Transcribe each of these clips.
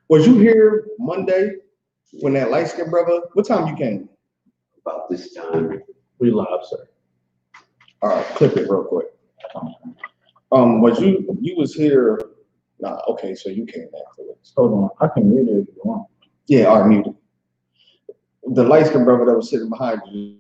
Was you here Monday when that light skinned brother? What time you came? About this time. We live, sir. All right, clip it real quick. Was you was here? Nah, okay, so you came afterwards. Hold on, I can mute it if you want. Yeah, all right, muted. The light skinned brother that was sitting behind you.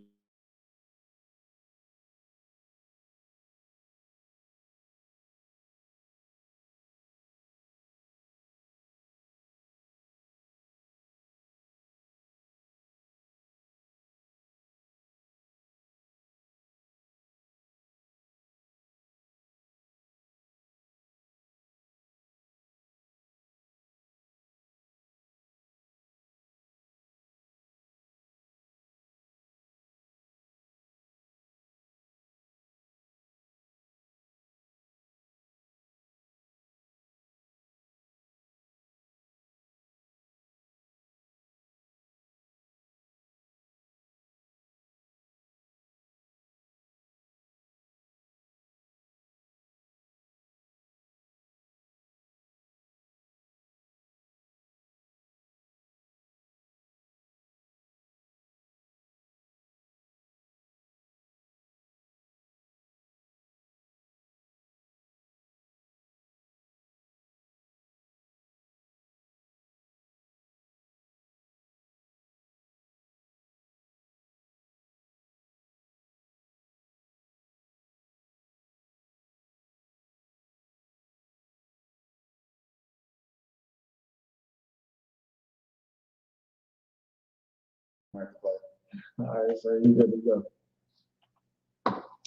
All right, so you good to go.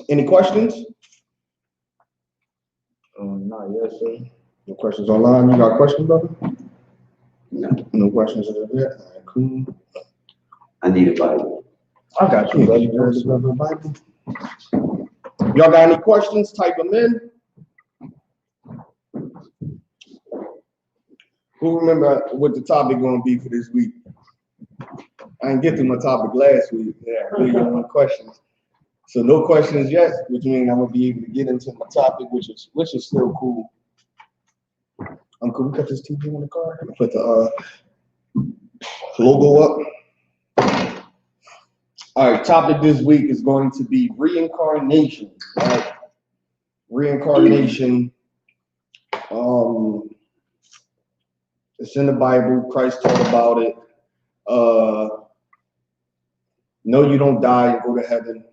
Any questions? Not yet, sir. No questions online. You got questions, brother? No. No questions in there. All right, cool. I need a Bible. I got you, buddy. Bible. Y'all got any questions? Type them in. Who remember what the topic gonna be for this week? I didn't get to my topic last week. Yeah, really got no questions. So no questions yet, which means I'm gonna be able to get into my topic, which is still cool. Could we cut this TV on the car? Put the logo up. All right, topic this week is going to be reincarnation. Right? Reincarnation. It's in the Bible. Christ taught about it. No, you don't die and go to heaven.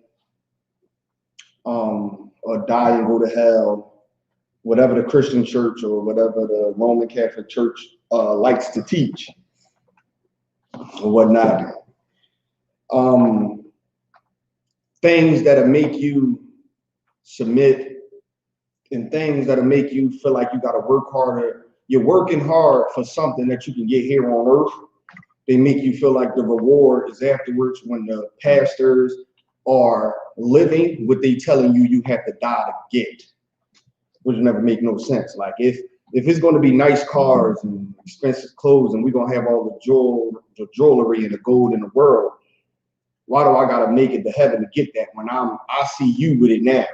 Or die and go to hell. Whatever the Christian church or whatever the Roman Catholic Church likes to teach or whatnot. Things that'll make you submit and things that'll make you feel like you gotta work harder. You're working hard for something that you can get here on earth. They make you feel like the reward is afterwards when the pastors are living what they telling you you have to die to get, which never make no sense. Like if it's going to be nice cars and expensive clothes and we're going to have all the jewelry and the gold in the world, why do I got to make it to heaven to get that when I see you with it now?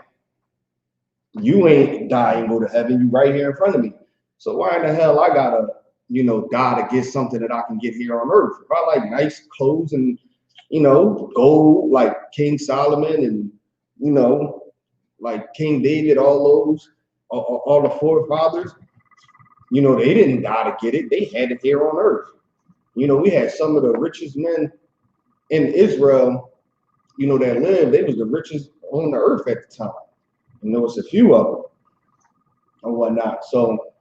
You ain't die and go to heaven. You right here in front of me. So why in the hell I got to, die to get something that I can get here on earth? If I like nice clothes and, gold like King Solomon and, like King David, all those, all the forefathers, they didn't die to get it. They had it here on earth. We had some of the richest men in Israel, that lived. They was the richest on the earth at the time. And there was a few of them and whatnot. So,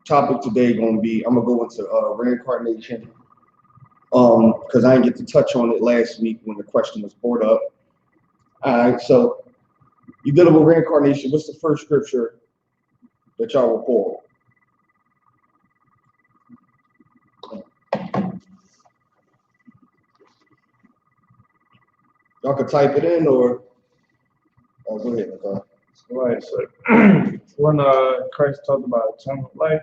topic today going to be, I'm going to go into reincarnation because I didn't get to touch on it last week when the question was brought up. All right, so you dealing with reincarnation. What's the first scripture that y'all will pull? Y'all can type it in or go ahead, Nicole. Right, so when Christ talked about eternal life.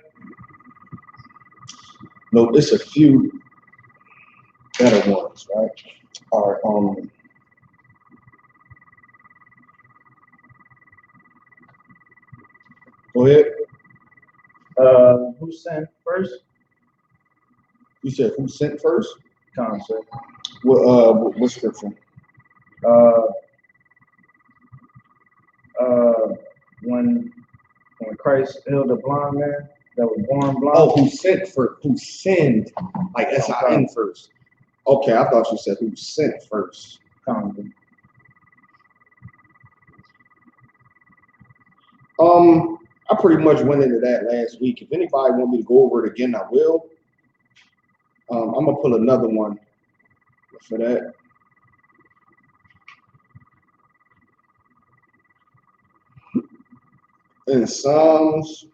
No, it's a few better ones, right? All right, go ahead. who sent first? You said who sent first? Concept. What scripture? When Christ healed the blind man that was born blind. Oh, who sent first? Who sinned? Like S-I-N first. Okay, I thought you said who sent first. Concept. I pretty much went into that last week. If anybody want me to go over it again, I will. I'm gonna pull another one for that. In Psalms,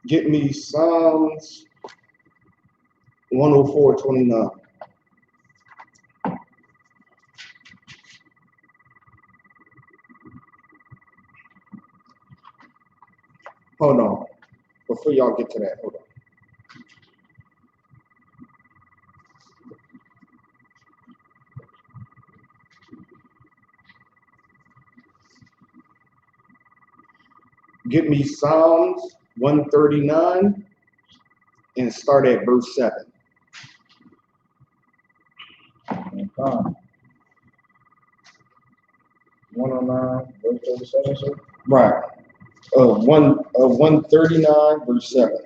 get me Psalms 104:29. Hold on. Before y'all get to that, hold on. Get me Psalms 139 and start at verse 7. Okay. 109, verse 37, sir? Right. 139 verse 7.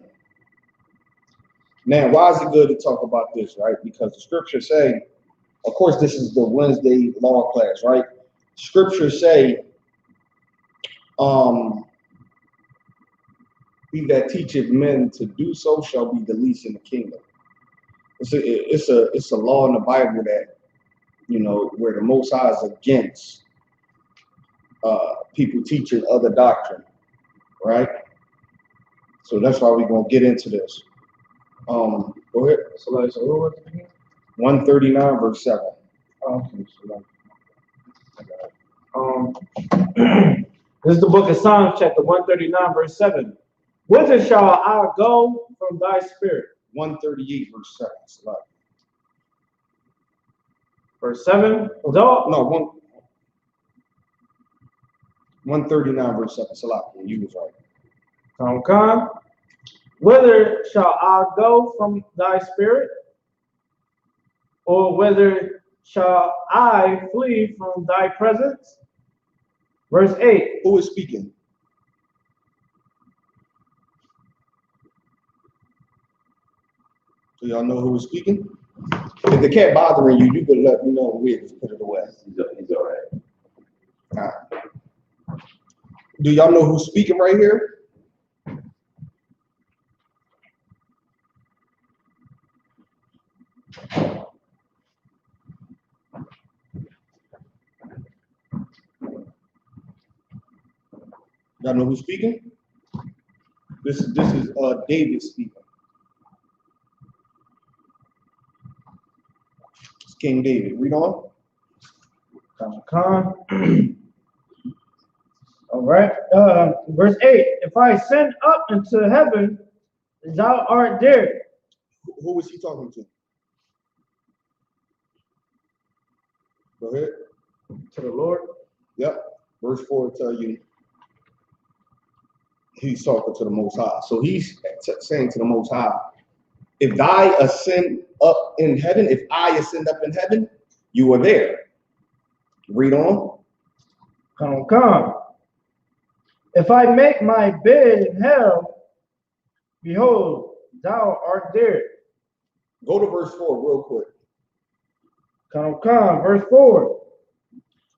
Now, why is it good to talk about this, right? Because the scriptures say, of course, this is the Wednesday law class, right? Scriptures say, he that teacheth men to do so shall be the least in the kingdom. It's a law in the Bible that, you know, where the Most High is against people teaching other doctrine, right? So that's why we're gonna get into this. Go ahead. So like, so what was it again? 139 verse 7. Okay, this is the book of Psalms, chapter 139, verse 7. Whither shall I go from thy spirit? 138 verse 7. Select. Verse 7. No, 139 verse 7. Select. You was right. Okay. Whither shall I go from thy spirit? Or whither shall I flee from thy presence? Verse 8. Who is speaking? Do y'all know who is speaking? If the cat bothering you, you could let me know. We'll just put it away. He's all right. All right. Do y'all know who's speaking right here? Y'all know who's speaking? This is David speaking. It's King David. Read on. All right. Verse 8. If I ascend up into heaven, thou art there. Who was he talking to? Go ahead. To the Lord. Yep. Verse 4 will tell you he's talking to the Most High. So he's saying to the Most High, if I ascend up in heaven, you are there. Read on. Come. If I make my bed in hell, behold, thou art there. Go to verse 4 real quick. Come. Verse 4.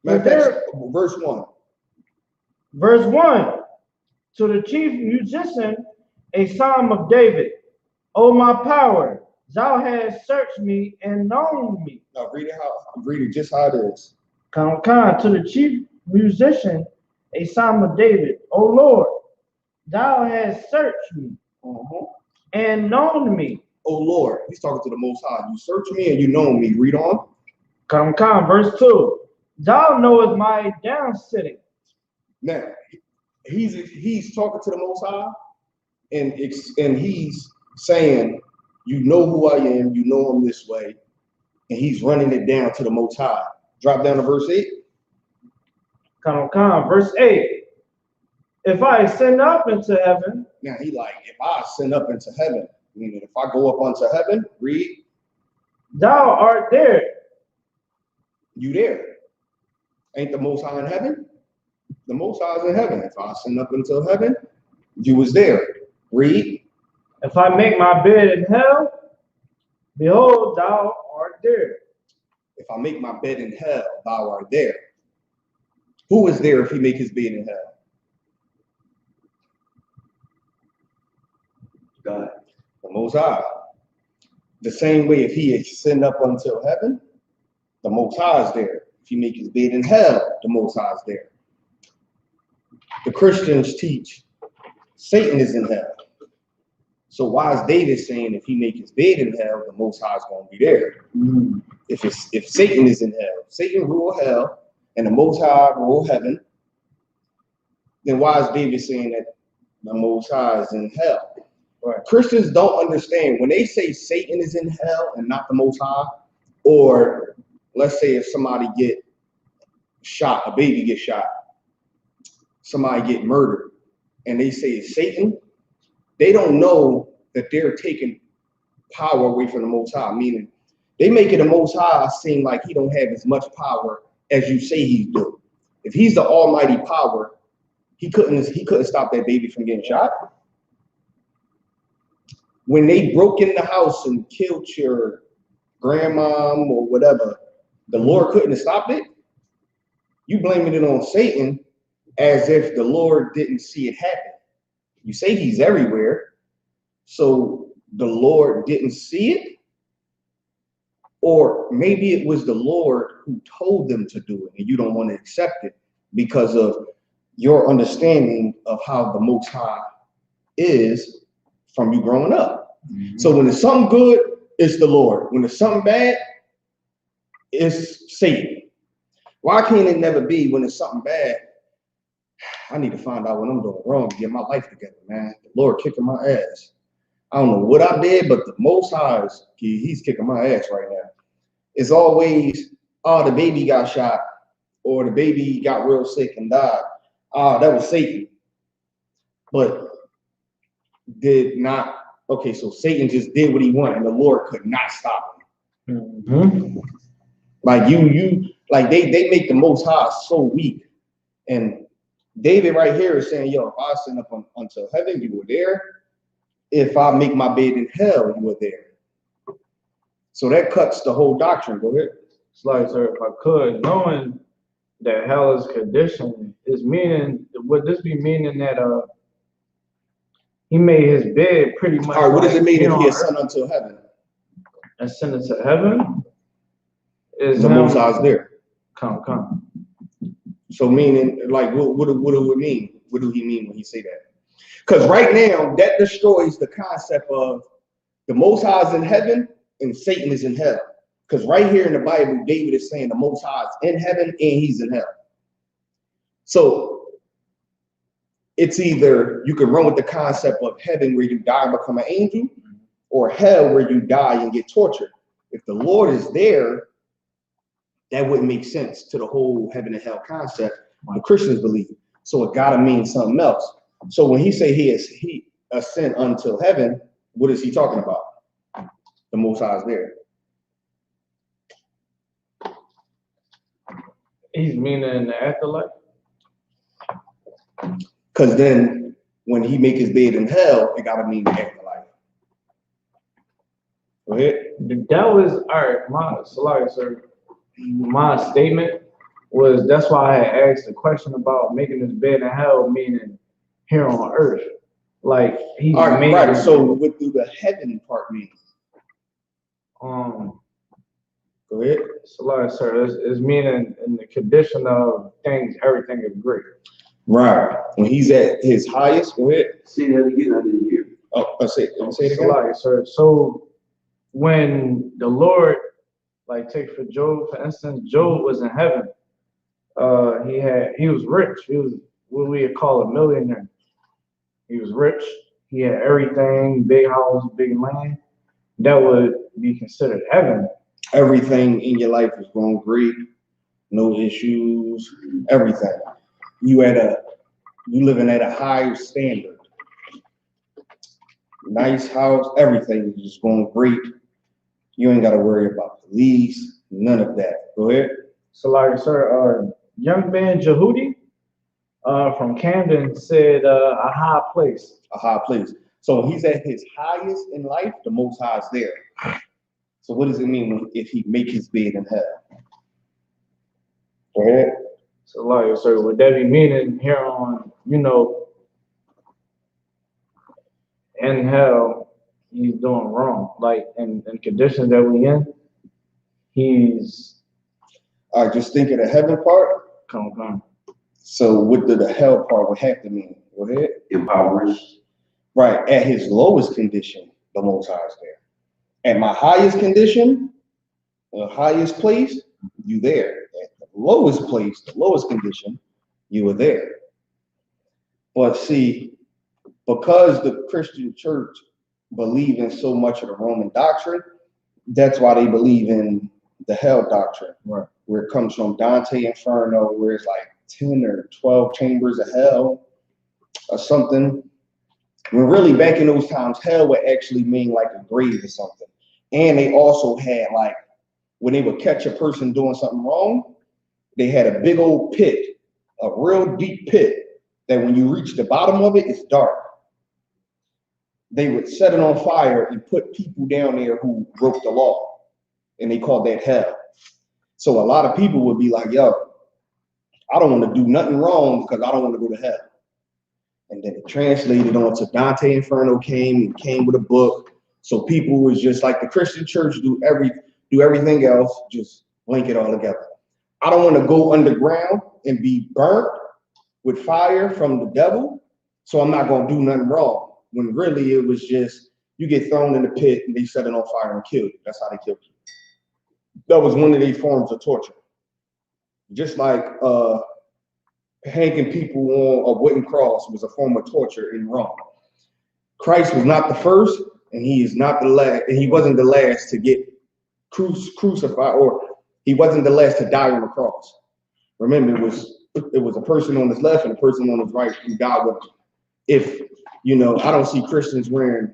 Verse 1. Verse 1. To the chief musician, a psalm of David. O my power, thou hast searched me and known me. Now read it just how it is. Come. To the chief musician, a psalm of David. O Lord, thou hast searched me and known me. Oh Lord, he's talking to the Most High. You search me and you know me. Read on. Come. Verse 2. Thou knowest my down sitting. Now, he's talking to the Most High, and he's saying, you know who I am, you know him this way, and he's running it down to the Most High. Drop down to verse 8. Verse 8. If I ascend up into heaven, Now he like, if I ascend up into heaven, meaning if I go up unto heaven, read, thou art there. you there. Ain't the Most High in heaven? The Most High is in heaven. If I ascend up into heaven, you was there. Read. If I make my bed in hell, behold, thou art there. If I make my bed in hell, thou art there. Who is there if he make his bed in hell? God. The Most High. The same way, if he ascend up until heaven, the Most High is there. If he make his bed in hell, the Most High is there. The Christians teach Satan is in hell. So why is David saying if he make his bed in hell, the Most High is going to be there? If Satan is in hell, Satan rule hell, and the Most High rule heaven, then why is David saying that the Most High is in hell? Right. Christians don't understand when they say Satan is in hell and not the Most High, or let's say if somebody get shot, a baby gets shot, somebody get murdered, and they say it's Satan, they don't know that they're taking power away from the Most High, meaning they make it the Most High seem like he don't have as much power as you say he do. If he's the almighty power, he couldn't stop that baby from getting shot. When they broke in the house and killed your grandmom or whatever, the Lord couldn't have stopped it. You blaming it on Satan as if the Lord didn't see it happen. You say he's everywhere, so the Lord didn't see it? Or maybe it was the Lord who told them to do it and you don't want to accept it because of your understanding of how the Most High is from you growing up. So when it's something good, it's the Lord. When it's something bad, it's Satan. Why can't it never be when it's something bad? I need to find out what I'm doing wrong to get my life together, man. The Lord kicking my ass. I don't know what I did, but the Most High he's kicking my ass right now. It's always, oh, the baby got shot, or the baby got real sick and died. Ah, that was Satan. But did not. Okay, so Satan just did what he wanted, and the Lord could not stop him. Like like they make the Most High so weak. And David right here is saying, yo, if I ascend up unto heaven, you were there. If I make my bed in hell, you were there. So that cuts the whole doctrine. Go ahead. It's like, sir, if I could, knowing that hell is conditioned, would this be meaning that he made his bed pretty much? All right, what does it mean if he ascend unto heaven? Ascended to heaven? Is the Most High is there. Come. So meaning, like, what do it mean? What do he mean when he say that? Because right now, that destroys the concept of the Most High is in heaven and Satan is in hell. Because right here in the Bible, David is saying the Most High is in heaven and he's in hell. So it's either you can run with the concept of heaven where you die and become an angel, or hell where you die and get tortured. If the Lord is there, that wouldn't make sense to the whole heaven and hell concept the Christians believe. So it gotta mean something else. So when he say he ascend until heaven, what is he talking about? The Most High is there. He's meaning in the afterlife? Because then when he make his bed in hell, it gotta mean the afterlife. Go ahead. That was my statement was, that's why I had asked the question about making his bed in hell, meaning here on earth. Like he's right. So what do the heaven part mean? Go ahead. Sir, it's meaning in the condition of things, everything is great. Right. When he's at his highest, go ahead. Say that again, I didn't hear. Oh, say it again. Sir. So when the Lord, like take for Job, for instance, Job was in heaven. He was rich. He was what we would call a millionaire. He was rich. He had everything, big house, big land. That would be considered heaven. Everything in your life is going great. no issues, everything. You living at a higher standard. Nice house, everything is just going great. You ain't got to worry about police, none of that. Go ahead. So, like, sir, young man Jehudi from Camden said a high place. A high place. So he's at his highest in life, the Most High is there. So what does it mean if he make his bed in hell? Go ahead. So, like, sir, would that be meaning here on, in hell, he's doing wrong? Like, in conditions that we in, he's... All right, just think of the heaven part. Come. So what the hell part would have to mean? Go ahead. Impoverished. Right, at his lowest condition, the Most High is there. At my highest condition, the highest place, you there. At the lowest place, the lowest condition, you were there. But see, because the Christian church believe in so much of the Roman doctrine, that's why they believe in the hell doctrine, right, where it comes from Dante Inferno, where it's like 10 or 12 chambers of hell or something. When really back in those times, hell would actually mean like a grave or something. And they also had like, when they would catch a person doing something wrong, they had a big old pit, a real deep pit, that when you reach the bottom of it, it's dark. They would set it on fire and put people down there who broke the law. And they called that hell. So a lot of people would be like, yo, I don't want to do nothing wrong because I don't want to go to hell. And then it translated onto Dante Inferno came with a book. So people was just like the Christian church do everything else, just link it all together. I don't want to go underground and be burnt with fire from the devil, so I'm not going to do nothing wrong. When really it was just, you get thrown in the pit and they set it on fire and kill you. That's how they killed you. That was one of their forms of torture. Just like hanging people on a wooden cross was a form of torture in Rome. Christ was not the first, and he is not the last, and he wasn't the last to get crucified, or he wasn't the last to die on the cross. Remember, it was a person on his left and a person on his right who died with him. If I don't see Christians wearing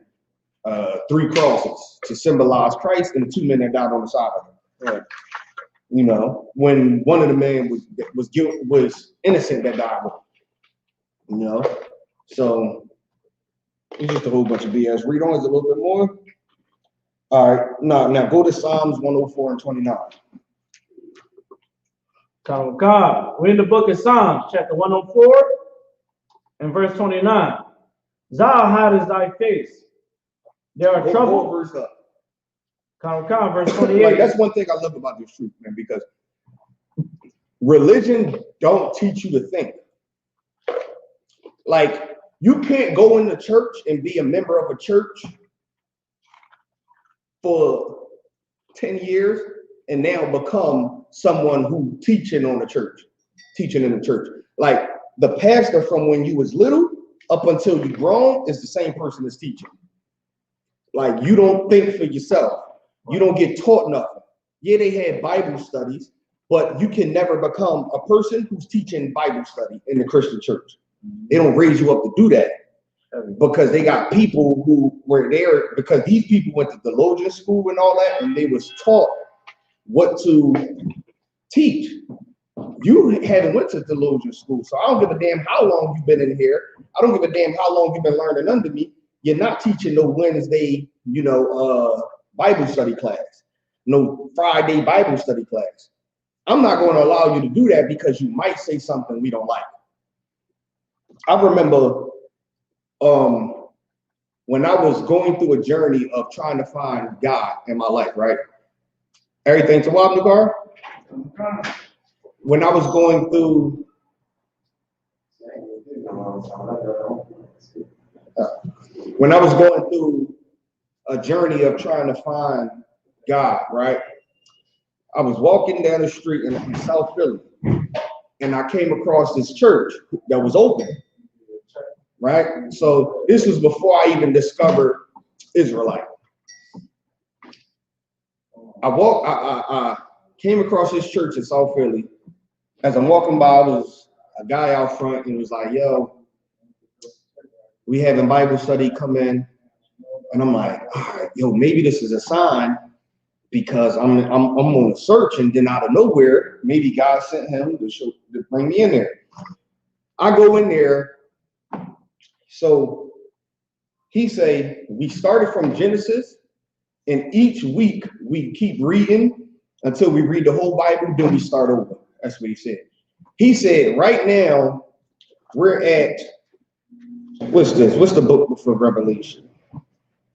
3 crosses to symbolize Christ and the 2 men that died on the side of him. Right. When one of the men was innocent that died with him. So it's just a whole bunch of BS. Read on, is a little bit more. All right, now go to Psalms 104 and 29. Come. We're in the book of Psalms, chapter 104 and verse 29. Thou hidest thy face. There are trouble. Verse up. Come, verse 28. Like, that's one thing I love about this truth, man, because religion don't teach you to think. Like, you can't go into church and be a member of a church for 10 years and now become someone who teaching in the church. Like, the pastor from when you was little up until you grown is the same person as teaching. Like, you don't think for yourself. You don't get taught nothing. Yeah, they had Bible studies, but you can never become a person who's teaching Bible study in the Christian church. They don't raise you up to do that because they got people who were there, because these people went to theologian school and all that, and they was taught what to teach. You haven't went to theologian school, so I don't give a damn how long you've been in here. I don't give a damn how long you've been learning under me. You're not teaching no Wednesday, Bible study class, no Friday Bible study class. I'm not going to allow you to do that because you might say something we don't like. I remember when I was going through a journey of trying to find God in my life, right? Everything to Wab Nagar? When I was going through a journey of trying to find God, right? I was walking down the street in South Philly, and I came across this church that was open, right? So this was before I even discovered Israelite. I came across this church in South Philly, As I'm walking by, there was a guy out front and was like, yo, we having Bible study, come in. And I'm like, all right, yo, maybe this is a sign because I'm on a search, and then out of nowhere, maybe God sent him to bring me in there. I go in there. So he say, we started from Genesis, and each week we keep reading until we read the whole Bible, then we start over. That's what he said. He said, right now, we're at, what's this? What's the book for Revelation?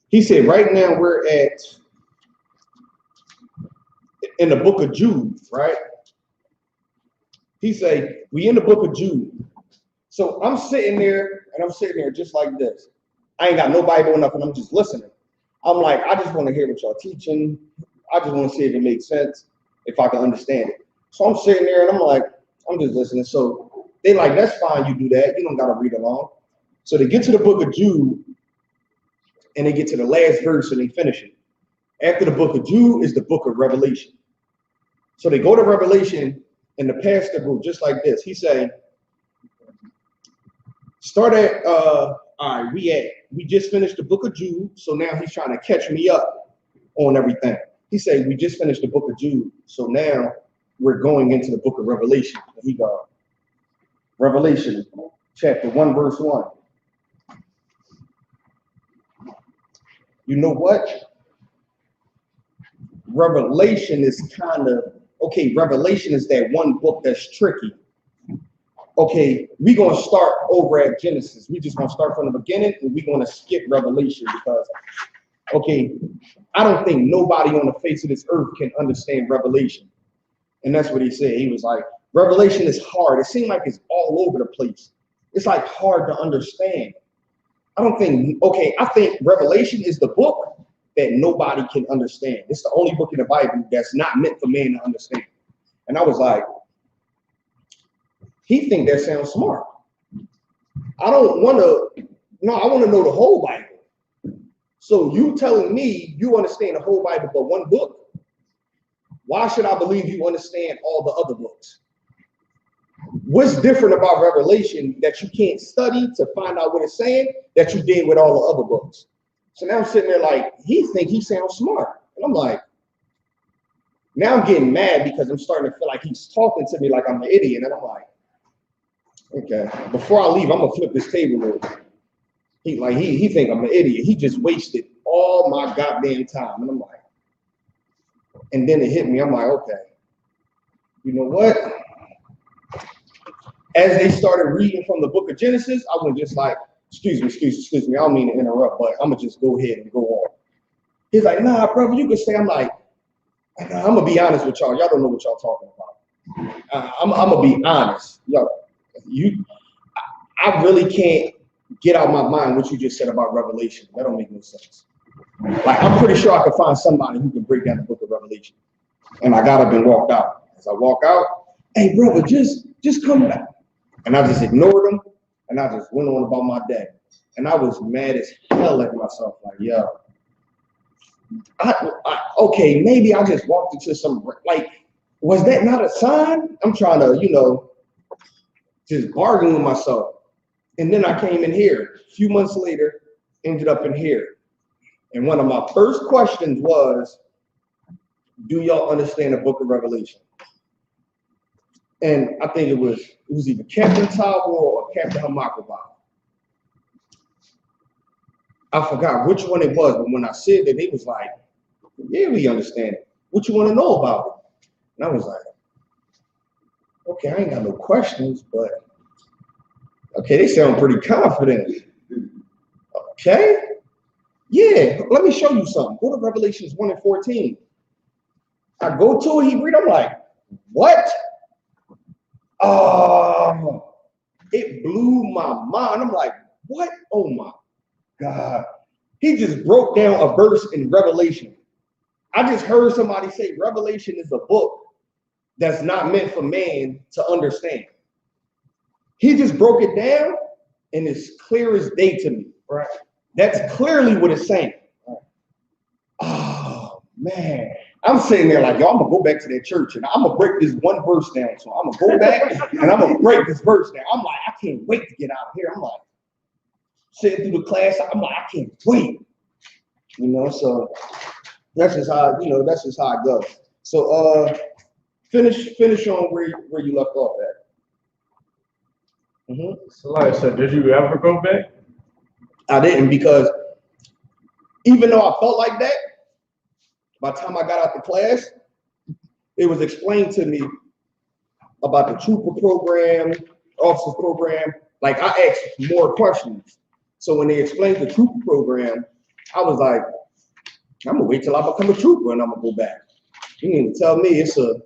He said, right now we're in the book of Jude, right? He said, we in the book of Jude. So I'm sitting there, and I'm sitting there just like this. I ain't got no Bible enough, and I'm just listening. I'm like, I just want to hear what y'all teaching. I just want to see if it makes sense, if I can understand it. So I'm sitting there, and I'm like, I'm just listening. So they like, that's fine, you do that. You don't got to read along. So they get to the book of Jude, and they get to the last verse, and they finish it. After the book of Jude is the book of Revelation. So they go to Revelation, and the pastor goes just like this. He say, start at, all right, we just finished the book of Jude, so now he's trying to catch me up on everything. He said, we just finished the book of Jude, so now we're going into the book of Revelation. And he goes, Revelation, chapter 1, verse 1. You know what? Revelation is kind of, okay, Revelation is that one book that's tricky. Okay, we're going to start over at Genesis. We just going to start from the beginning, and we're going to skip Revelation because, okay, I don't think nobody on the face of this earth can understand Revelation. And that's what he said. He was like, Revelation is hard. It seems like it's all over the place. It's like hard to understand. I don't think, okay, I think Revelation is the book that nobody can understand. It's the only book in the Bible that's not meant for man to understand. And I was like, he think that sounds smart. I don't want to, no, I want to know the whole Bible. So you telling me you understand the whole Bible but one book? Why should I believe you understand all the other books? What's different about Revelation that you can't study to find out what it's saying that you did with all the other books? So now I'm sitting there like, he think he sounds smart. And I'm like, now I'm getting mad because I'm starting to feel like he's talking to me like I'm an idiot. And I'm like, okay, before I leave, I'm gonna flip this table over. He think I'm an idiot. He just wasted all my goddamn time. And I'm like, and then it hit me. I'm like, okay, you know what? As they started reading from the book of Genesis, I was just like, excuse me, I don't mean to interrupt, but I'm gonna just go ahead and go on. He's like, nah, brother, you can stay. I'm like, I'm gonna be honest with y'all. Y'all don't know what y'all talking about. I'm gonna be honest. Yo, I really can't get out of my mind what you just said about Revelation. That don't make no sense. Like, I'm pretty sure I could find somebody who can break down the book of Revelation. And I got up and walked out. As I walk out, hey, brother, just come back. And I just ignored him, and I just went on about my day. And I was mad as hell at myself, like, yo, okay, maybe I just walked into some, like, was that not a sign? I'm trying to, just bargain with myself. And then I came in here. A few months later, ended up in here. And one of my first questions was, do y'all understand the book of Revelation? And I think it was either Captain Tabo or Captain Hamakaba. I forgot which one it was, but when I said that, they was like, yeah, we understand it. What you want to know about it? And I was like, okay, I ain't got no questions, but okay, they sound pretty confident. Okay, yeah, let me show you something. Go to Revelations 1 and 14. I go to it, he read, I'm like, what? It blew my mind. I'm like, what? Oh my God. He just broke down a verse in Revelation. I just heard somebody say Revelation is a book that's not meant for man to understand. He just broke it down, and it's clear as day to me, right? That's clearly what it's saying. Oh, man. I'm sitting there like, yo, I'm gonna go back to that church and I'm gonna break this one verse down. So I'm gonna go back and I'm gonna break this verse down. I'm like, I can't wait to get out of here. I'm like, sitting through the class, I'm like, I can't wait. You know, so that's just how, you know, that's just how it goes. So finish on where you left off at. Somebody said, did you ever go back? I didn't, because even though I felt like that, by the time I got out the class, it was explained to me about the trooper program, officer program. Like, I asked more questions. So when they explained the trooper program, I was like, I'm gonna wait till I become a trooper and I'm gonna go back. You mean to tell me it's a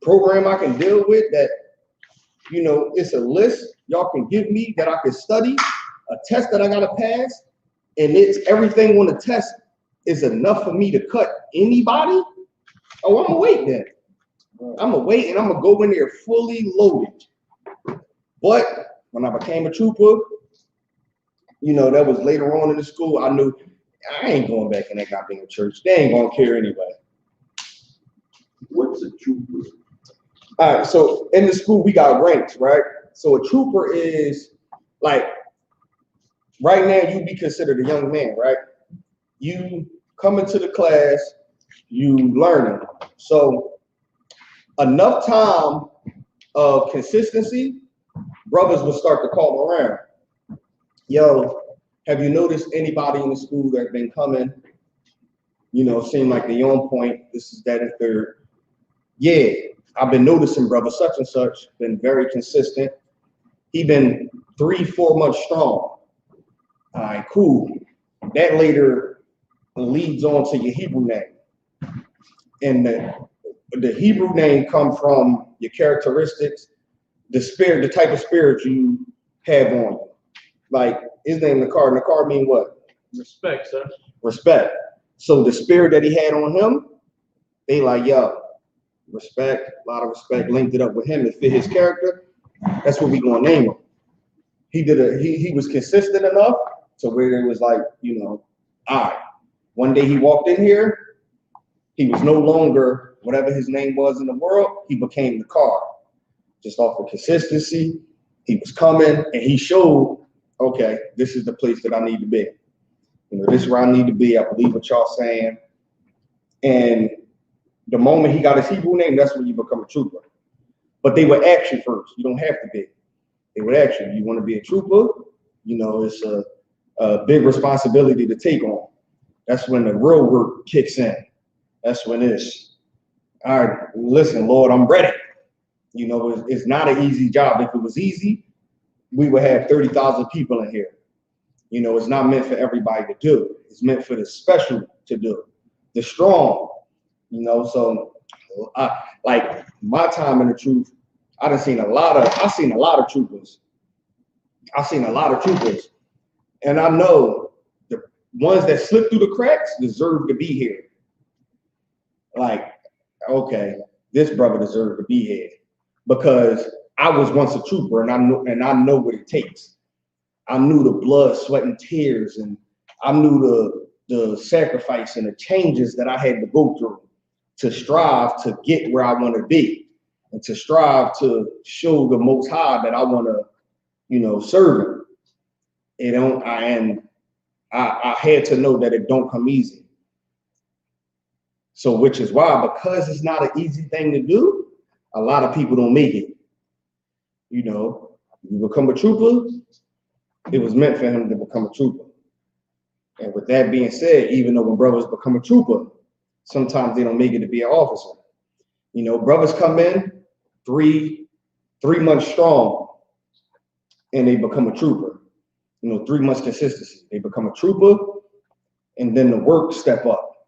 program I can deal with, that, you know, it's a list y'all can give me that I can study, a test that I gotta pass, and it's everything on the test is enough for me to cut anybody? Oh, I'm gonna wait then. I'm gonna wait and I'm gonna go in there fully loaded. But when I became a trooper, you know, that was later on in the school, I knew I ain't going back in that goddamn church. They ain't gonna care anyway. What's a trooper? All right, so in the school we got ranks, right? So a trooper is like, right now you be considered a young man, right? You come into the class, you learning. So enough time of consistency, brothers will start to call around. Yo, have you noticed anybody in the school that's been coming, you know, seem like they on point, this is that and third? Yeah, I've been noticing brother such and such, been very consistent. He been 3-4 months strong. All right, cool. That later leads on to your Hebrew name. And the Hebrew name come from your characteristics, the spirit, the type of spirit you have on you. Like, his name Nakar. Nakar mean what? Respect, sir. Respect. So the spirit that he had on him, they like, yo, respect, a lot of respect, linked it up with him to fit his character. That's what we gonna name him. He was consistent enough to where it was like, you know, all right. One day he walked in here, he was no longer whatever his name was in the world, he became the car. Just off of consistency, he was coming and he showed, okay, this is the place that I need to be. You know, this is where I need to be. I believe what y'all saying. And the moment he got his Hebrew name, that's when you become a trooper. But they would ask you first. You don't have to be. They would ask you, you want to be a trooper? You know, it's a big responsibility to take on. That's when the real work kicks in. That's when it's, all right, listen, Lord, I'm ready. You know, it's not an easy job. If it was easy, we would have 30,000 people in here. You know, it's not meant for everybody to do. It's meant for the special to do, the strong. You know, so like my time in the truth, I've seen a lot of troopers. I've seen a lot of troopers, and I know the ones that slip through the cracks deserve to be here. Like, okay, this brother deserved to be here because I was once a trooper, and I know what it takes. I knew the blood, sweat, and tears, and I knew the sacrifice and the changes that I had to go through to strive to get where I want to be, and to strive to show the Most High that I want to, you know, serve Him. You know, I had to know that it don't come easy. So, which is why, because it's not an easy thing to do, a lot of people don't make it. You know, you become a trooper, it was meant for him to become a trooper. And with that being said, even though when brothers become a trooper, sometimes they don't make it to be an officer. You know, brothers come in 3 months strong and they become a trooper. You know, 3 months consistency. They become a trooper, and then the work step up,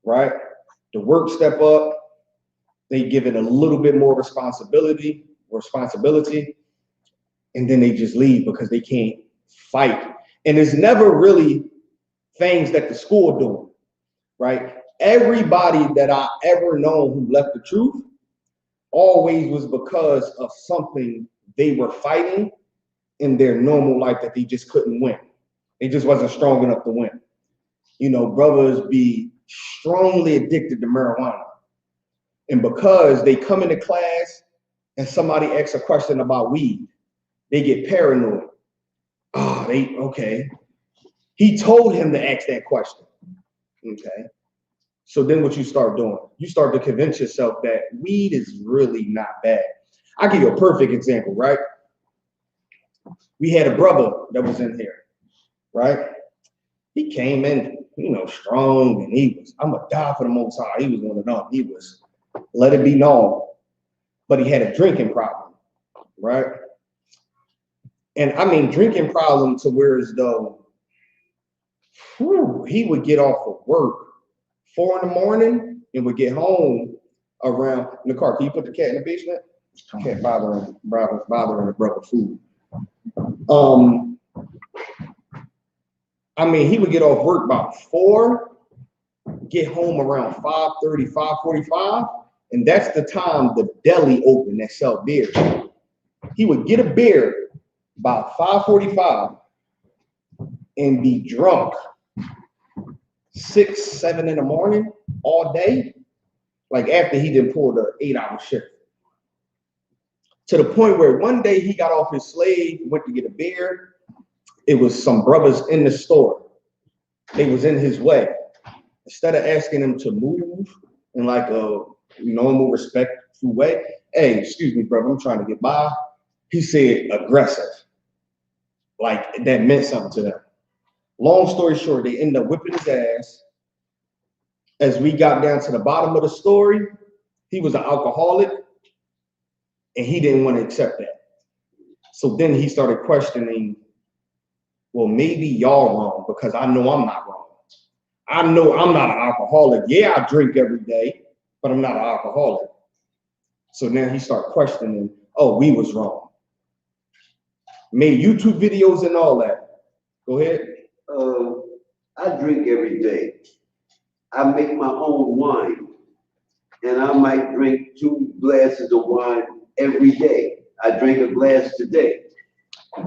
right? The work step up, they give it a little bit more responsibility, and then they just leave because they can't fight. And it's never really things that the school doing, right? Everybody that I ever known who left the truth always was because of something they were fighting in their normal life that they just couldn't win. They just wasn't strong enough to win. You know, brothers be strongly addicted to marijuana. And because they come into class and somebody asks a question about weed, they get paranoid. Oh, okay. He told him to ask that question. Okay. So then what you start doing, you start to convince yourself that weed is really not bad. I'll give you a perfect example, right? We had a brother that was in here, right? He came in, strong, and he was, I'm gonna die for the Most High. He was one of them. He was, let it be known. But he had a drinking problem, right? And I mean, drinking problem to where as though he would get off of work 4 in the morning and would get home around in the car. Can you put the cat in the basement? Cat bothering the brother food. I mean, he would get off work about 4, get home around 5:30, 5:45, and that's the time the deli opened that sell beer. He would get a beer about 5:45 and be drunk 6, 7 in the morning all day, like after he didn't pull the 8-hour shift. To the point where one day he got off his slave, went to get a beer. It was some brothers in the store. They was in his way. Instead of asking him to move in like a normal, respectful way, hey, excuse me, brother, I'm trying to get by. He said aggressive. Like that meant something to them. Long story short, they ended up whipping his ass. As we got down to the bottom of the story, he was an alcoholic and he didn't want to accept that. So then he started questioning, well, maybe y'all wrong because I know I'm not wrong. I know I'm not an alcoholic. Yeah, I drink every day, but I'm not an alcoholic. So now he started questioning, oh, we was wrong. Made YouTube videos and all that. Go ahead. I drink every day. I make my own wine, and I might drink 2 glasses of wine every day. I drink a glass today.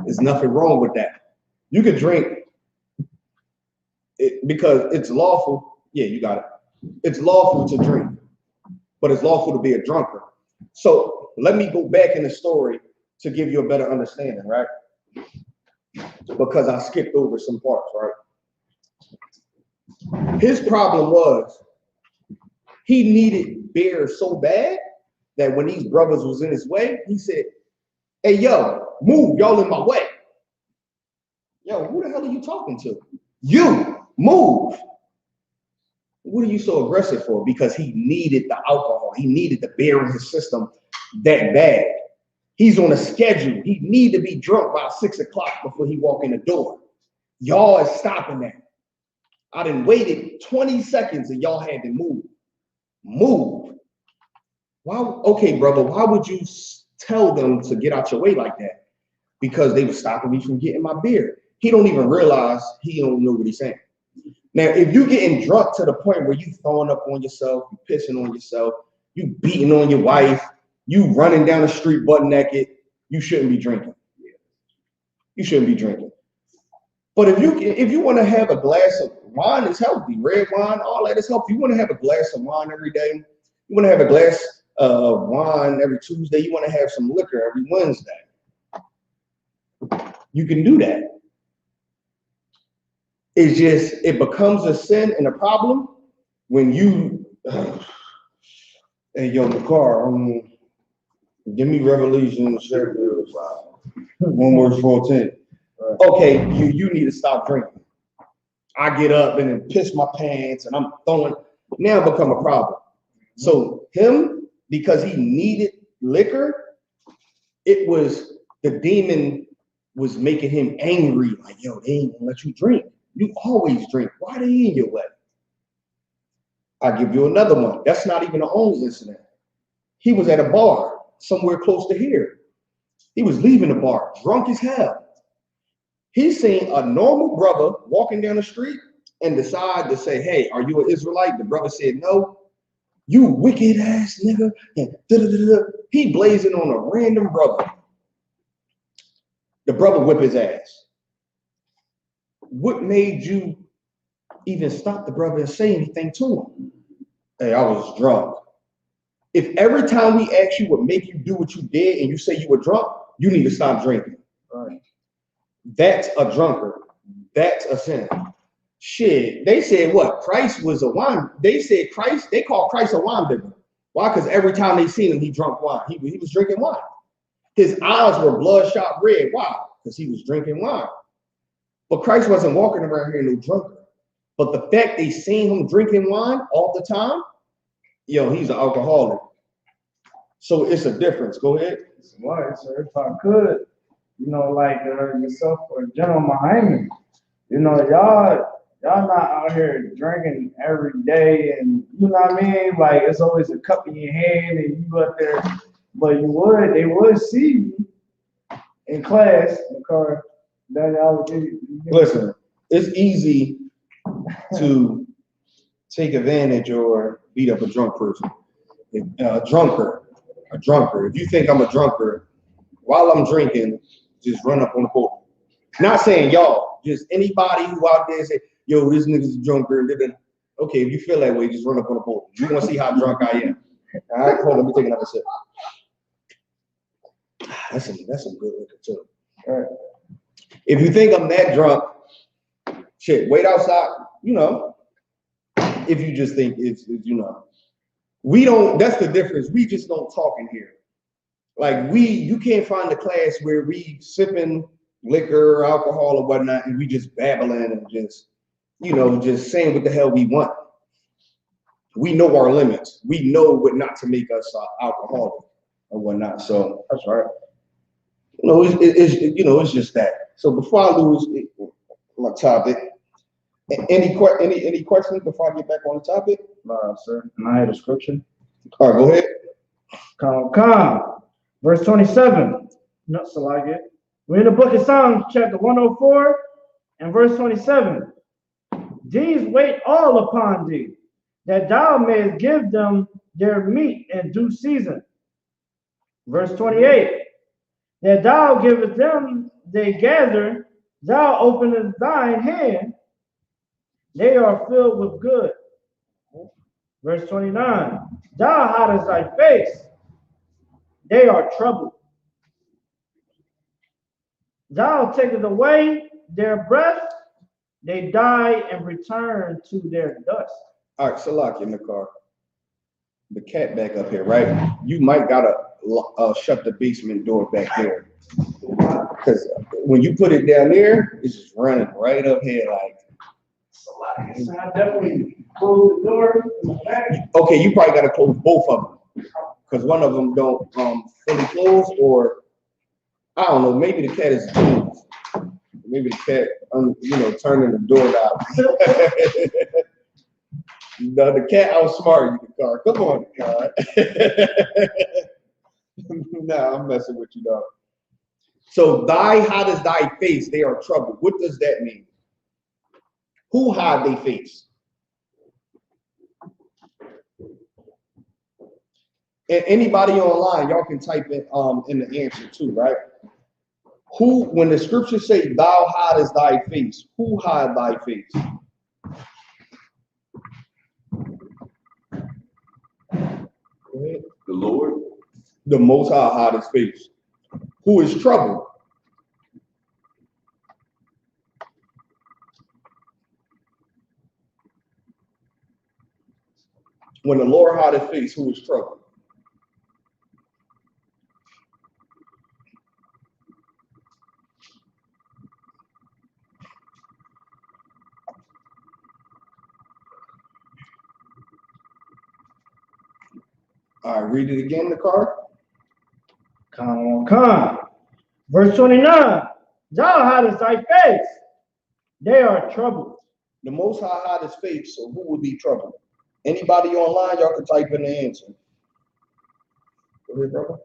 There's nothing wrong with that. You could drink it because it's lawful. Yeah, you got it. It's lawful to drink, but it's lawful to be a drunkard. So let me go back in the story to give you a better understanding, right? Because I skipped over some parts, right? His problem was he needed beer so bad that when these brothers was in his way, he said, hey, yo, move, y'all in my way. Yo, who the hell are you talking to? You, move. What are you so aggressive for? Because he needed the alcohol. He needed the beer in his system that bad. He's on a schedule. He need to be drunk by 6 o'clock before he walk in the door. Y'all is stopping that. I done waited 20 seconds and y'all had to move. Move. Why? Okay, brother, why would you tell them to get out your way like that? Because they were stopping me from getting my beer. He don't even realize he don't know what he's saying. Now, if you getting drunk to the point where you throwing up on yourself, you pissing on yourself, you beating on your wife, you running down the street butt naked, you shouldn't be drinking. You shouldn't be drinking. But if you want to have a glass of wine, it's healthy. Red wine, all that is healthy. You want to have a glass of wine every day. You want to have a glass of wine every Tuesday. You want to have some liquor every Wednesday. You can do that. It's just, it becomes a sin and a problem when you, hey, yo, McCar, give me Revelation chapter 1:14. Okay, you need to stop drinking. I get up and then piss my pants and I'm throwing, now become a problem. So him, because he needed liquor, it was, the demon was making him angry. Like, yo, they ain't gonna let you drink. You always drink. Why they in your way? I'll give you another one. That's not even the only incident. He was at a bar somewhere close to here. He was leaving the bar, drunk as hell. He seen a normal brother walking down the street and decided to say, hey, are you an Israelite? The brother said, no. You wicked ass nigga. And he blazing on a random brother. The brother whipped his ass. What made you even stop the brother and say anything to him. Hey, I was drunk. If every time we ask you what make you do what you did and you say you were drunk, you need to stop drinking. Right. That's a drunkard. That's a sin. Shit, they said what? Christ was a wine. They said Christ, they call Christ a wine bibber. Why? Because every time they seen him, he drunk wine. He was drinking wine. His eyes were bloodshot red. Why? Because he was drinking wine. But Christ wasn't walking around here no drunkard. But the fact they seen him drinking wine all the time, yo, he's an alcoholic. So it's a difference. Go ahead. Right, sir. If I could, you know, like yourself or General Muhammad, you know, y'all not out here drinking every day, and you know what I mean. Like it's always a cup in your hand, and you up there, but they would see you in class because that y'all would be. Listen, it's easy to take advantage or beat up a drunk person. A drunkard. If you think I'm a drunkard, while I'm drinking, just run up on the podium. Not saying y'all, just anybody who out there say, yo, this nigga's a drunkard. Okay, if you feel that way, just run up on the podium. You want to see how drunk I am. All right, hold on, let me take another sip. That's some good liquor too. All right. If you think I'm that drunk, shit, wait outside, you know. If you just think it's you know. We don't, that's the difference. We just don't talk in here. Like you can't find a class where we sipping liquor or alcohol or whatnot and we just babbling and just, you know, just saying what the hell we want. We know our limits. We know what not to make us alcoholic or whatnot. So that's right. You know, it's just that. So before I lose my topic, any questions before I get back on the topic? No, sir. And I had a scripture. All right, go ahead. Come. Verse 27. No, so like it. We're in the book of Psalms, chapter 104, and verse 27. These wait all upon thee, that thou mayest give them their meat in due season. Verse 28. That thou givest them, they gather, thou openest thine hand, they are filled with good. Verse 29, thou hidest thy face, they are troubled. Thou takest away their breath, they die and return to their dust. All right, Salak in the car. The cat back up here, right? You might gotta shut the basement door back there. Because when you put it down there, it's just running right up here like. So I definitely close the door in the back. Okay, you probably got to close both of them because one of them don't fully close, or I don't know. Maybe the cat is confused. Maybe the cat, turning the door down. No, the cat outsmarted you, the car. Come on, car. Nah, I'm messing with you, dog. So how does thy face? They are troubled. What does that mean? Who hide their face? And anybody online, y'all can type in the answer too, right? Who, when the scriptures say thou hidest thy face, who hide thy face? The Lord. The Most High hide his face. Who is troubled? When the Lord hide his face, who is troubled? All right, read it again, the card. Come. Verse 29. Thou hidest thy face. They are troubled. The Most High hide his face, so who would be troubled? Anybody online, y'all can type in the answer. Go ahead, brother.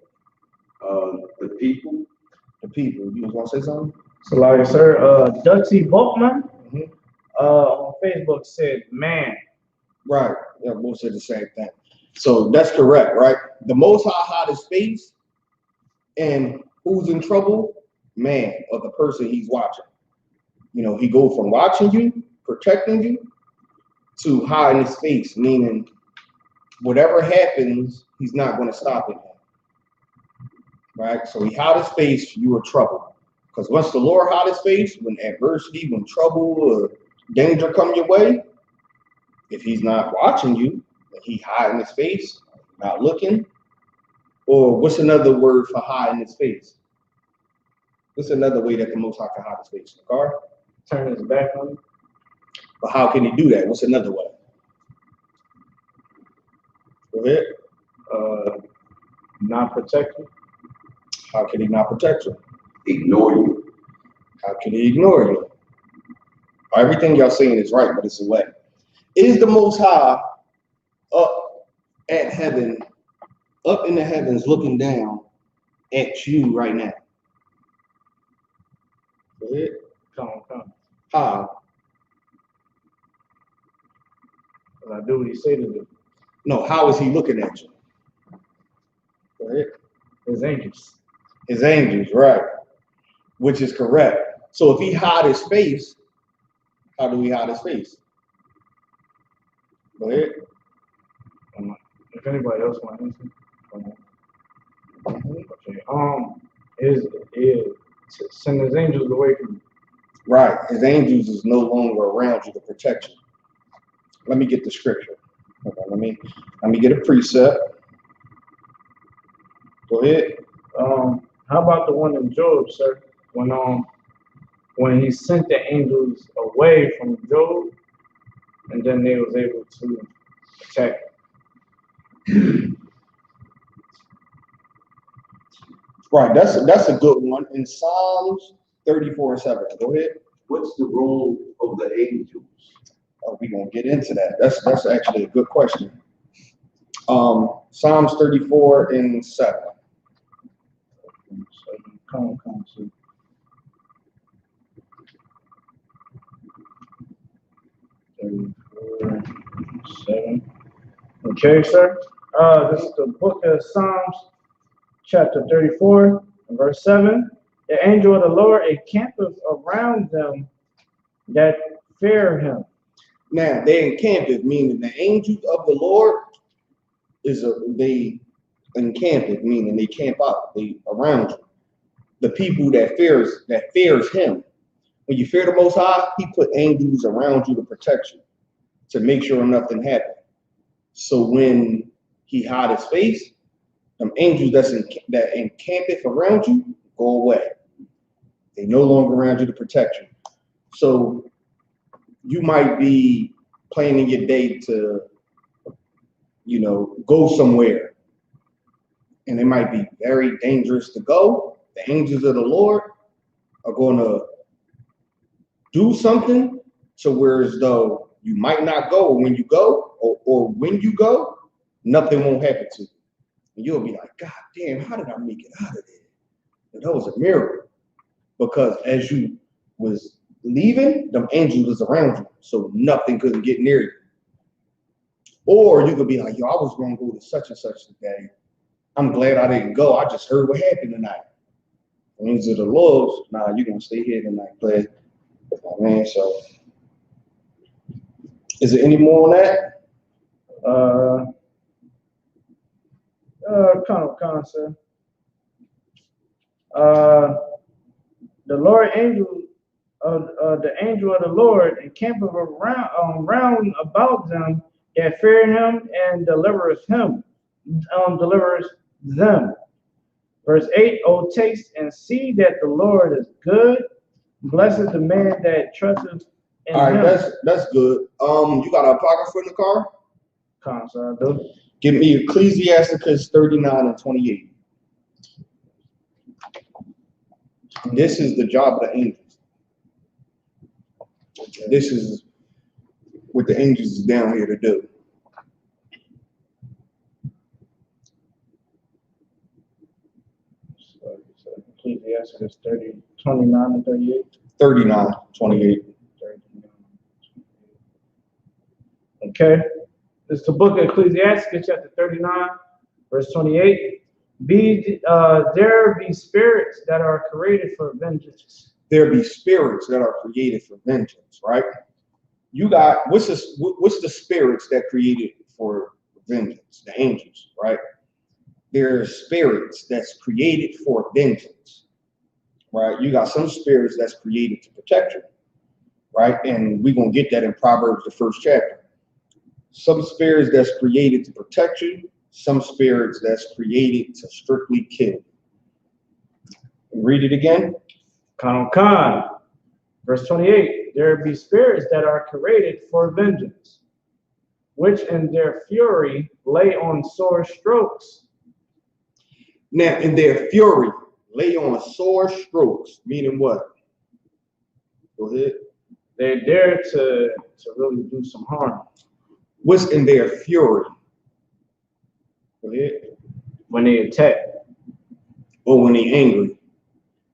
The people. The people. You was gonna say something? So, like, sir, Dutzy Volkman on Facebook said, man. Right. Yeah, both said the same thing. So that's correct, right? The Most High hide his face, and who's in trouble? Man, or the person he's watching. You know, he go from watching you, protecting you, to hide in his face, meaning whatever happens, he's not going to stop it. Right? So he hide his face, you are trouble. Because once the Lord hide his face, when adversity, when trouble or danger come your way, if he's not watching you, he hide in his face, not looking. Or what's another word for hide in his face? What's another way that the Most High can hide his face? Car? Turn his back on you. But how can he do that? What's another way? Go ahead. Not protect you. How can he not protect you? Ignore you. How can he ignore you? Everything y'all saying is right, but it's a way. Is the Most High up at heaven, up in the heavens, looking down at you right now? Go ahead. Come. How? I do what he say to do. No, how is he looking at you? Go ahead. His angels. His angels, right? Which is correct. So if he hide his face, how do we hide his face? Go ahead. If anybody else want to answer. Okay. Is send his angels away from you. Right. His angels is no longer around you to protect you. Let me get the scripture. Hold on, let me get a precept. Go ahead. How about the one in Job, sir? When he sent the angels away from Job, and then they was able to attack him. Right, that's a good one. In Psalms 34:7. Go ahead. What's the role of the angels? Oh, we're gonna get into that. That's actually a good question. Psalms 34:7. Come, see. Seven. Okay, sir. This is the book of Psalms, chapter 34, and verse 7. The angel of the Lord encampeth around them that fear him. Now they encampeth, meaning the angels of the Lord they encampeth, meaning they camp out, they around you. The people that fears him. When you fear the Most High, he put angels around you to protect you, to make sure nothing happens. So when he hide his face, them angels that encampeth around you go away. They no longer around you to protect you. So you might be planning your day to, go somewhere, and it might be very dangerous to go. The angels of the Lord are going to do something to where as though you might not go, or when you go, or when you go, nothing won't happen to you. And you'll be like, God damn, how did I make it out of there? And that was a miracle. Because as you was leaving, them angels was around you, so nothing couldn't get near you. Or you could be like, yo, I was going to go to such and such today. I'm glad I didn't go. I just heard what happened tonight. Angels of the Lord, nah, you're going to stay here tonight, play. Man, so is there any more on that? Kind of, sir. The Lord angel the angel of the Lord encampeth round about them that fear him and delivers them. Verse 8, O taste and see that the Lord is good. Blessed is the man that trusteth in All right, him. that's good. You got an apocrypha in the car? Sir, I do. Give me Ecclesiasticus 39:28. This is the job of the angels. This is what the angels is down here to do. Ecclesiasticus 29 and 38. 39:28. Okay. It's the book of Ecclesiastes, chapter 39, verse 28. There be spirits that are created for vengeance. There be spirits that are created for vengeance, right? you got what's the spirits that created for vengeance? The angels, right? There's spirits that's created for vengeance, right? You got some spirits that's created to protect you, right? And we're gonna get that in Proverbs, the 1st chapter. Some spirits that's created to protect you, some spirits that's created to strictly kill. Read it again. Con. Verse 28, there be spirits that are created for vengeance, which in their fury lay on sore strokes. Now, in their fury, lay on sore strokes, meaning what? Go ahead. They dare to really do some harm. What's in their fury? Go ahead. When they attack. Or when they angry.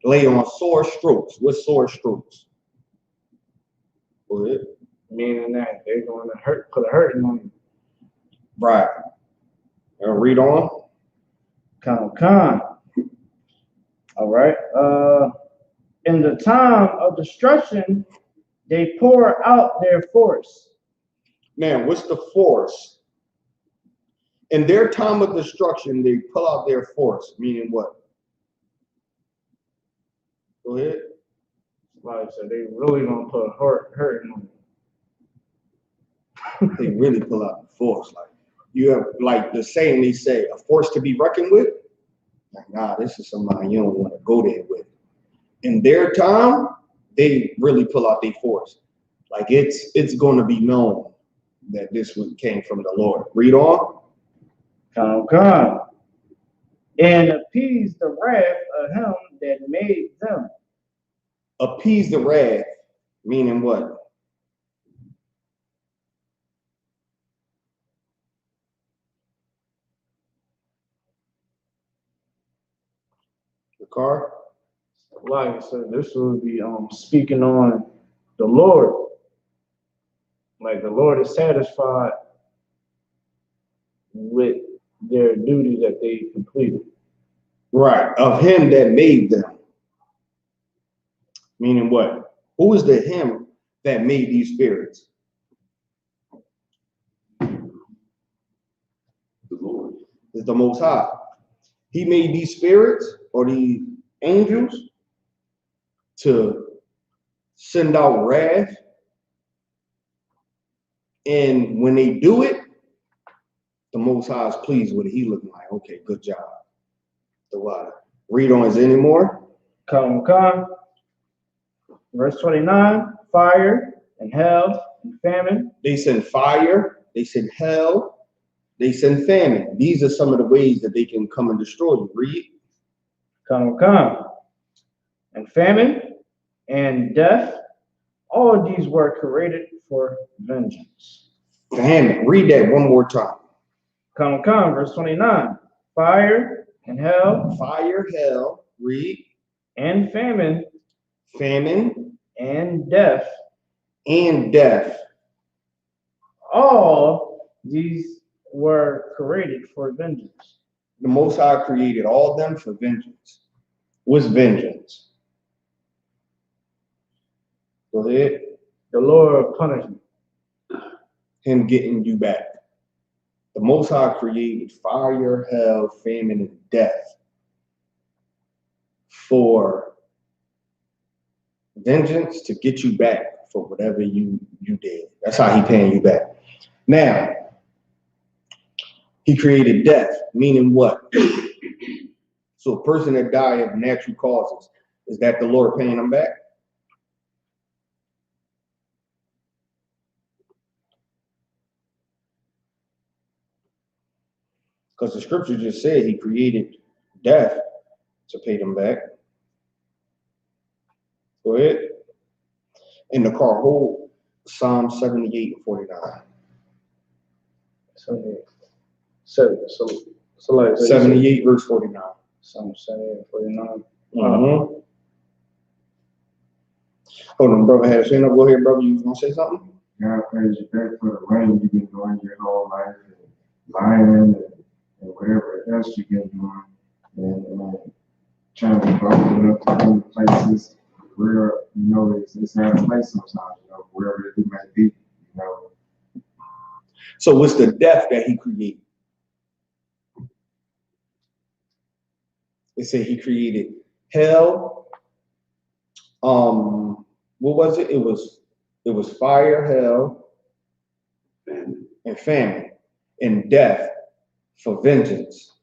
Lay on sore strokes. What's sore strokes? Go ahead. Meaning that they're going to put a hurting on you. Right. And read on. Con. All right. In the time of destruction, they pour out their force. Now, what's the force? In their time of destruction, they pull out their force, meaning what? Go ahead. Like I said, they really gonna put a hurting on you. They really pull out the force. Like you have, like the saying they say, a force to be reckoned with. Like, nah, this is somebody you don't want to go there with. In their time, they really pull out their force. Like it's going to be known that this one came from the Lord. Read on. Con. And appease the wrath of him that made them. Appease the wrath, meaning what? The car? Like I said, this would be speaking on the Lord. Like the Lord is satisfied with their duty that they completed. Right, of him that made them. Meaning what? Who is the him that made these spirits? The Lord. Is the Most High. He made these spirits or these angels to send out wrath. And when they do it, the Most High is pleased with it. He looking like, okay, good job. The water. Read on. Is there any more? Con. Verse 29, fire and hell and famine. They send fire, they send hell, they send famine. These are some of the ways that they can come and destroy you. Read. Con. And famine and death, all of these were created for vengeance. Famine. Read that one more time. Con. Verse 29, fire and hell. Fire, hell. Read. And famine. Famine. And death. And death. All these were created for vengeance. The Most High created all of them for vengeance. What's vengeance? Go ahead. The Lord punishment. Him getting you back. The Most High created fire, hell, famine, and death for vengeance to get you back for whatever you did. That's how he paying you back. Now, he created death, meaning what? So a person that died of natural causes, is that the Lord paying them back? Because the scripture just said he created death to pay them back. Go ahead. In the car, hold Psalm 78 and 49. 78 verse 49. Psalm 78, 49. Mm-hmm. Hold on, brother had a hand up. Go ahead, brother. You want to say something? God praise you back for the rain you've been doing your whole life, and lying and whatever else you've been doing, and trying to bubble up to other places where, it's out of place sometimes, wherever it might be. So what's the death that he created? It said he created hell. What was it? It was fire, hell, and famine, and death for vengeance.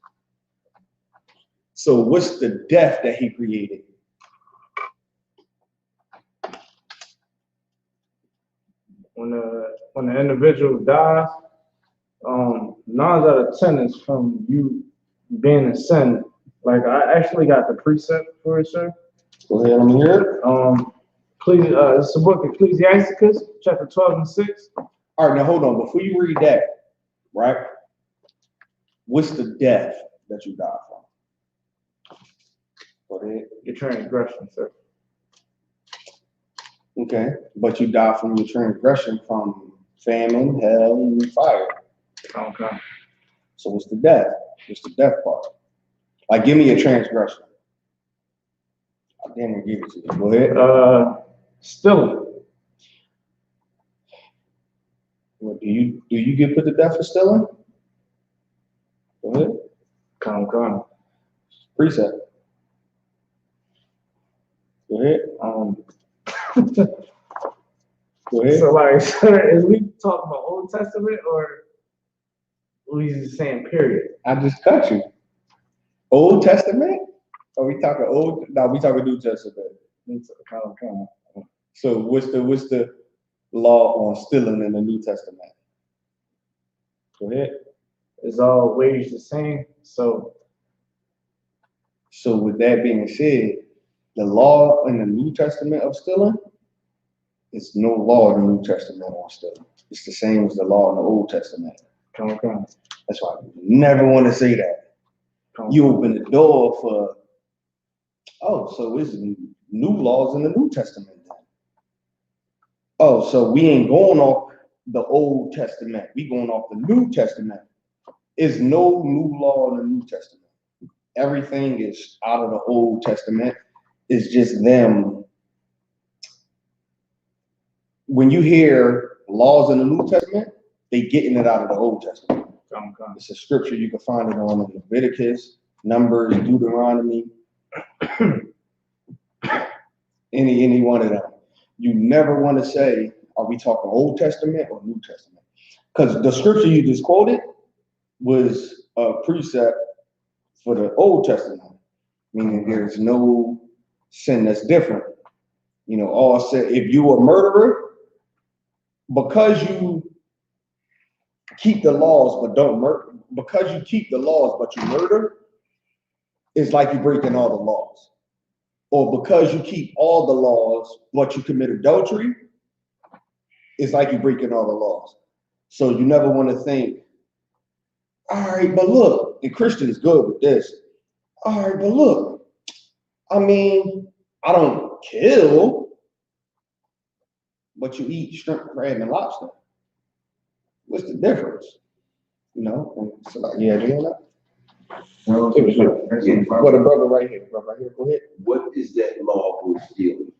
So what's the death that he created? When the individual dies, 9 out of 10 is from you being in sin. Like I actually got the precept for it, sir. Go ahead, let me hear it. It's the book Ecclesiasticus, chapter 12 and 6. All right, now hold on. Before you read that, right? What's the death that you died from? Go ahead. Your transgression, sir. Okay, but you died from your transgression from famine, hell, and fire. Okay. So what's the death? What's the death part? Like, give me a transgression. I damn near give it to you. Go ahead. Stealing. Well, do you get put to death for stealing? Go ahead. Come. Precept. Go ahead. Go ahead. So like, sir, is we talking about Old Testament or we just saying period? I just cut you. Old Testament? Are we talking old? No, we talking New Testament. Come. So what's the law on stealing in the New Testament? Go ahead. It's all ways the same. So with that being said, the law in the New Testament of stealing is no law in the New Testament on stealing. It's the same as the law in the Old Testament. come. That's why you never want to say that. You open the door for, so it's new laws in the New Testament then. Oh, so we ain't going off the Old Testament. We going off the New Testament. There's no new law in the New Testament. Everything is out of the Old Testament. It's just them. When you hear laws in the New Testament, they getting it out of the Old Testament. Come. It's a scripture you can find it on in Leviticus, Numbers, Deuteronomy, any one of them. You never want to say, are we talking Old Testament or New Testament? Because the scripture you just quoted was a precept for the Old Testament, meaning there's no sin that's different. All said, if you a murderer, because you keep the laws but don't murder, because you keep the laws but you murder, it's like you're breaking all the laws. Or because you keep all the laws but you commit adultery, it's like you're breaking all the laws. So you never want to think, all right, but look, the Christian is good with this. All right, but look, I mean, I don't kill, but you eat shrimp, crab, and lobster. What's the difference? So like, yeah, do you know that? What a brother right here. Go ahead. What is that law for stealing?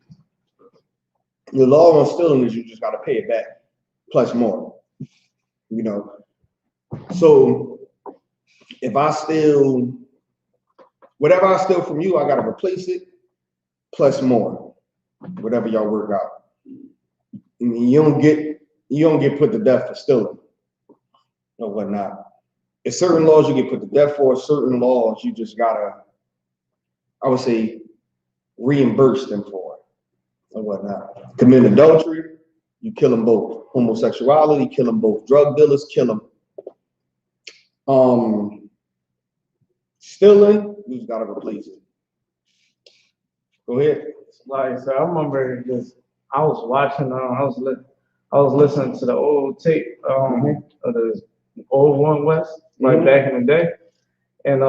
The law on stealing is you just got to pay it back plus more. So if I steal, whatever I steal from you, I got to replace it plus more, whatever y'all work out. I mean, you don't get put to death for stealing or whatnot. There's certain laws you get put to death for. Certain laws you just gotta, I would say, reimburse them for or whatnot. Commit adultery, you kill them both. Homosexuality, kill them both. Drug dealers, kill them. Stealing, you just gotta replace it. Go ahead. Like, so I remember I was watching, I was listening to the old tape of the old One West, like back in the day. And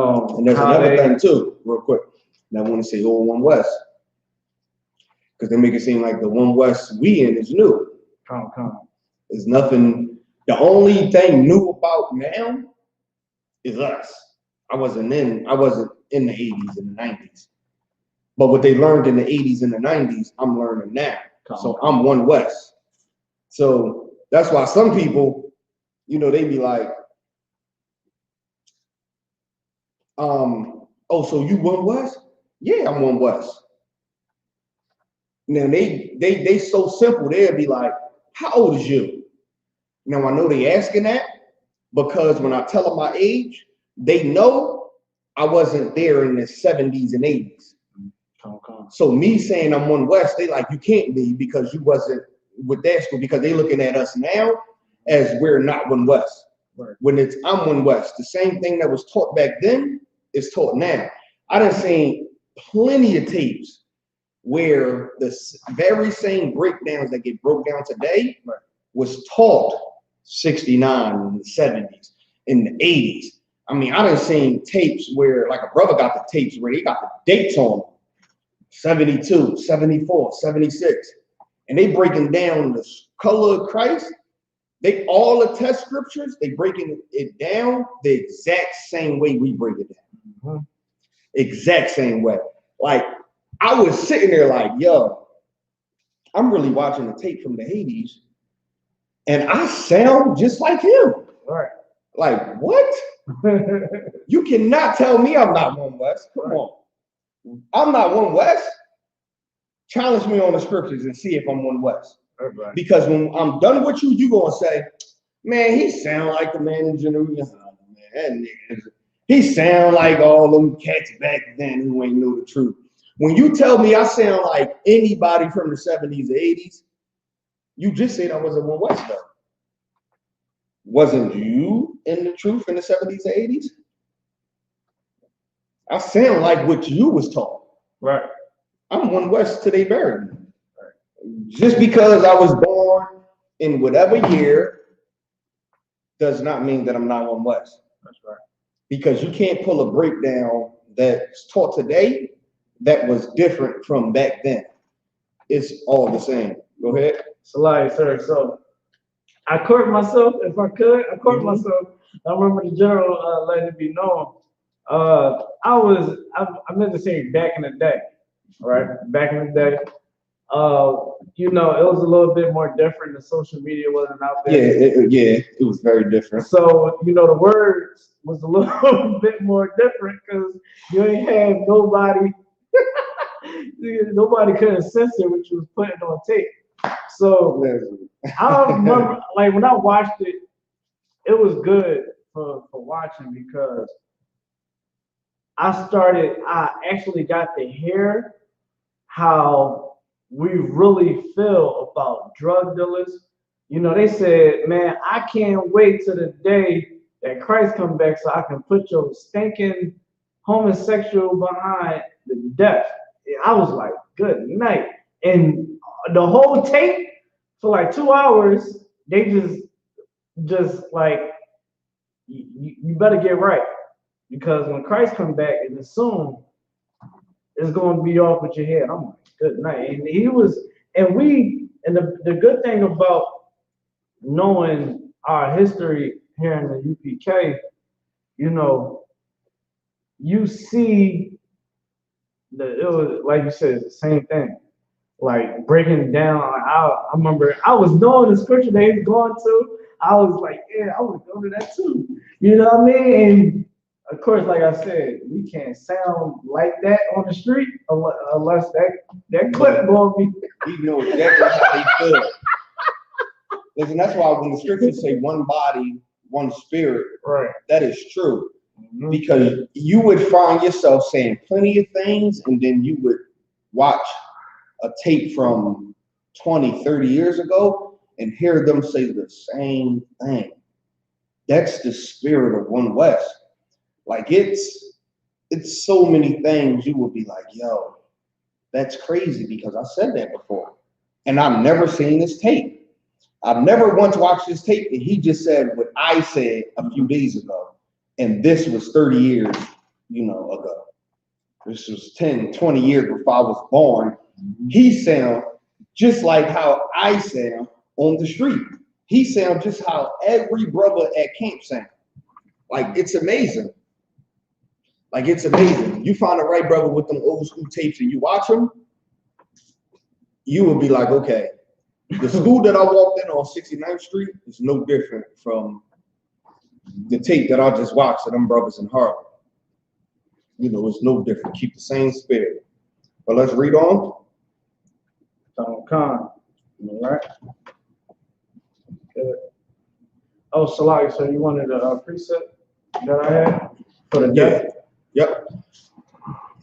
there's another thing too, real quick. And I want to say old One West. Because they make it seem like the One West we in is new. There's nothing, the only thing new about now is us. I wasn't in the 80s and the 90s. But what they learned in the 80s and the 90s, I'm learning now. So I'm One West. So that's why some people you know, they be like, oh, so you One West? Yeah, I'm One West. Now they so simple, they'll be like, how old is you? Now I know they asking that because when I tell them my age, they know I wasn't there in the 70s and 80s. So me saying I'm One West, they like, you can't be because you wasn't with that school, because they looking at us now as we're not One West. Right. When it's I'm One West, the same thing that was taught back then is taught now. I done seen plenty of tapes where the very same breakdowns that get broke down today was taught 69 in the 70s, in the 80s. I mean, I done seen tapes where, like, a brother got the tapes where they got the dates on them, 72, 74, 76, and they breaking down the color of Christ. They all the test scriptures, they breaking it down the exact same way we break it down. Mm-hmm. Exact same way. Like, I was sitting there like, yo, I'm really watching the tape from the 80s, and I sound just like him. Right. Like, what? You cannot tell me I'm not One West. Come on. I'm not One West. Challenge me on the scriptures and see if I'm One West. Right. Because when I'm done with you, you gonna say, man, he sound like the man in Generation. Man, that nigga, he sound like all them cats back then who ain't know the truth. When you tell me I sound like anybody from the 70s or 80s, you just said I wasn't One West though. Wasn't you in the truth in the 70s or 80s? I sound like what you was taught. Right. I'm One West till they buried me. Right. Just because I was born in whatever year does not mean that I'm not One West. That's right. Because you can't pull a breakdown that's taught today that was different from back then. It's all the same. Go ahead. Salai, sir. So I caught myself, if I could, myself. I remember the general letting it be known. I meant to say back in the day, right? Back in the day, you know, it was a little bit more different. The social media wasn't out there. It was very different. So, you know, the words was a little bit more different because you ain't have nobody, nobody couldn't censor what you was putting on tape. So I remember, like, when I watched it, it was good for watching because I actually got to hear how we really feel about drug dealers. You know, they said, man, I can't wait till the day that Christ comes back so I can put your stinking homosexual behind the death. I was like, good night. And the whole tape for like 2 hours, they just like, you better get right. Because when Christ comes back, and it's soon, it's going to be off with your head. I'm like, good night. And the good thing about knowing our history here in the UPK, you know, you see it was, like you said, it's the same thing. Like breaking down, I remember I was knowing the scripture they was going to. I was like, yeah, I would go to that too. You know what I mean? And of course, like I said, we can't sound like that on the street unless that clip going to be. We know exactly how they feel. Listen, that's why when the scriptures say one body, one spirit, right, that is true. Mm-hmm. Because you would find yourself saying plenty of things, and then you would watch a tape from 20, 30 years ago and hear them say the same thing. That's the spirit of One West. Like it's so many things you would be like, yo, that's crazy because I said that before. And I've never seen this tape. I've never once watched this tape and he just said what I said a few days ago. And this was 30 years, ago. This was 10, 20 years before I was born. He sound just like how I sound on the street. He sound just how every brother at camp sound. Like, it's amazing. Like, it's amazing. You find the right brother with them old school tapes and you watch them, you will be like, okay, the school that I walked in on 69th Street is no different from the tape that I just watched of them brothers in Harlem. You know, it's no different. Keep the same spirit. But let's read on. Khan. All right. Good. Oh, Salaki, so you wanted a precept that I had for the death? Yep.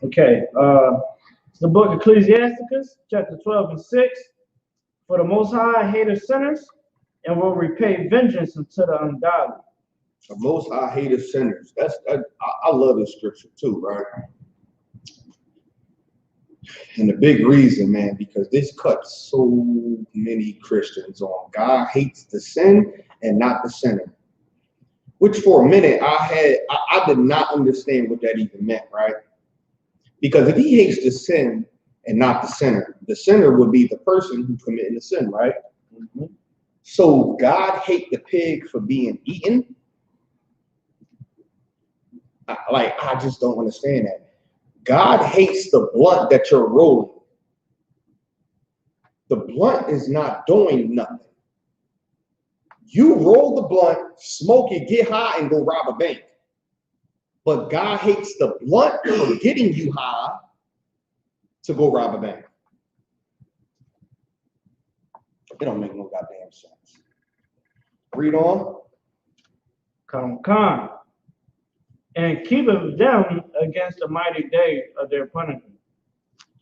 Okay. The book of Ecclesiasticus, chapter 12 and 6. For the Most High hateth sinners and will repay vengeance unto the ungodly. The Most High hated sinners. I love this scripture too, right? And the big reason, man, because this cuts so many Christians on. God hates the sin and not the sinner. Which for a minute I did not understand what that even meant, right? Because if he hates the sin and not the sinner would be the person who committed the sin, right? Mm-hmm. So God hate the pig for being eaten. I just don't understand that. God hates the blunt that you're rolling. The blunt is not doing nothing. You roll the blunt, smoke it, get high, and go rob a bank. But God hates the blunt for getting you high to go rob a bank. It don't make no goddamn sense. Read on. Come. And keepeth them against the mighty day of their punishment.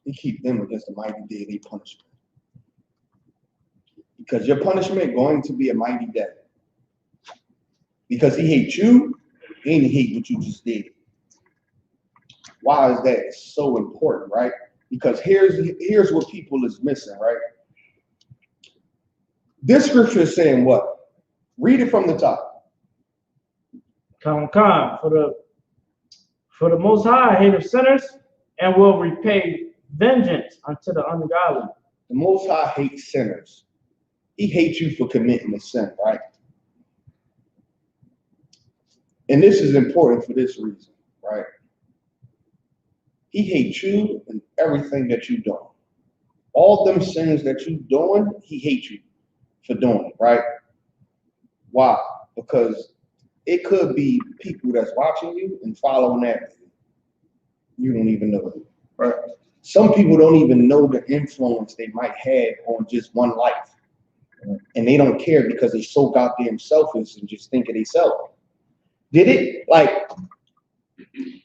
He keep them against the mighty day of their punishment. Because your punishment going to be a mighty day. Because he hates you, and he hates what you just did. Why is that so important, right? Because here's what people is missing, right? This scripture is saying what? Read it from the top. Come, for the Most High hateth sinners and will repay vengeance unto the ungodly. The Most High hates sinners. He hates you for committing a sin, right? And this is important for this reason, right? He hates you and everything that you do. All them sins that you doing, he hates you for doing it, right? Why? Because it could be people that's watching you and following that. You don't even know it, right? Some people don't even know the influence they might have on just one life. And they don't care because they're so goddamn selfish and just think of themselves. Did it,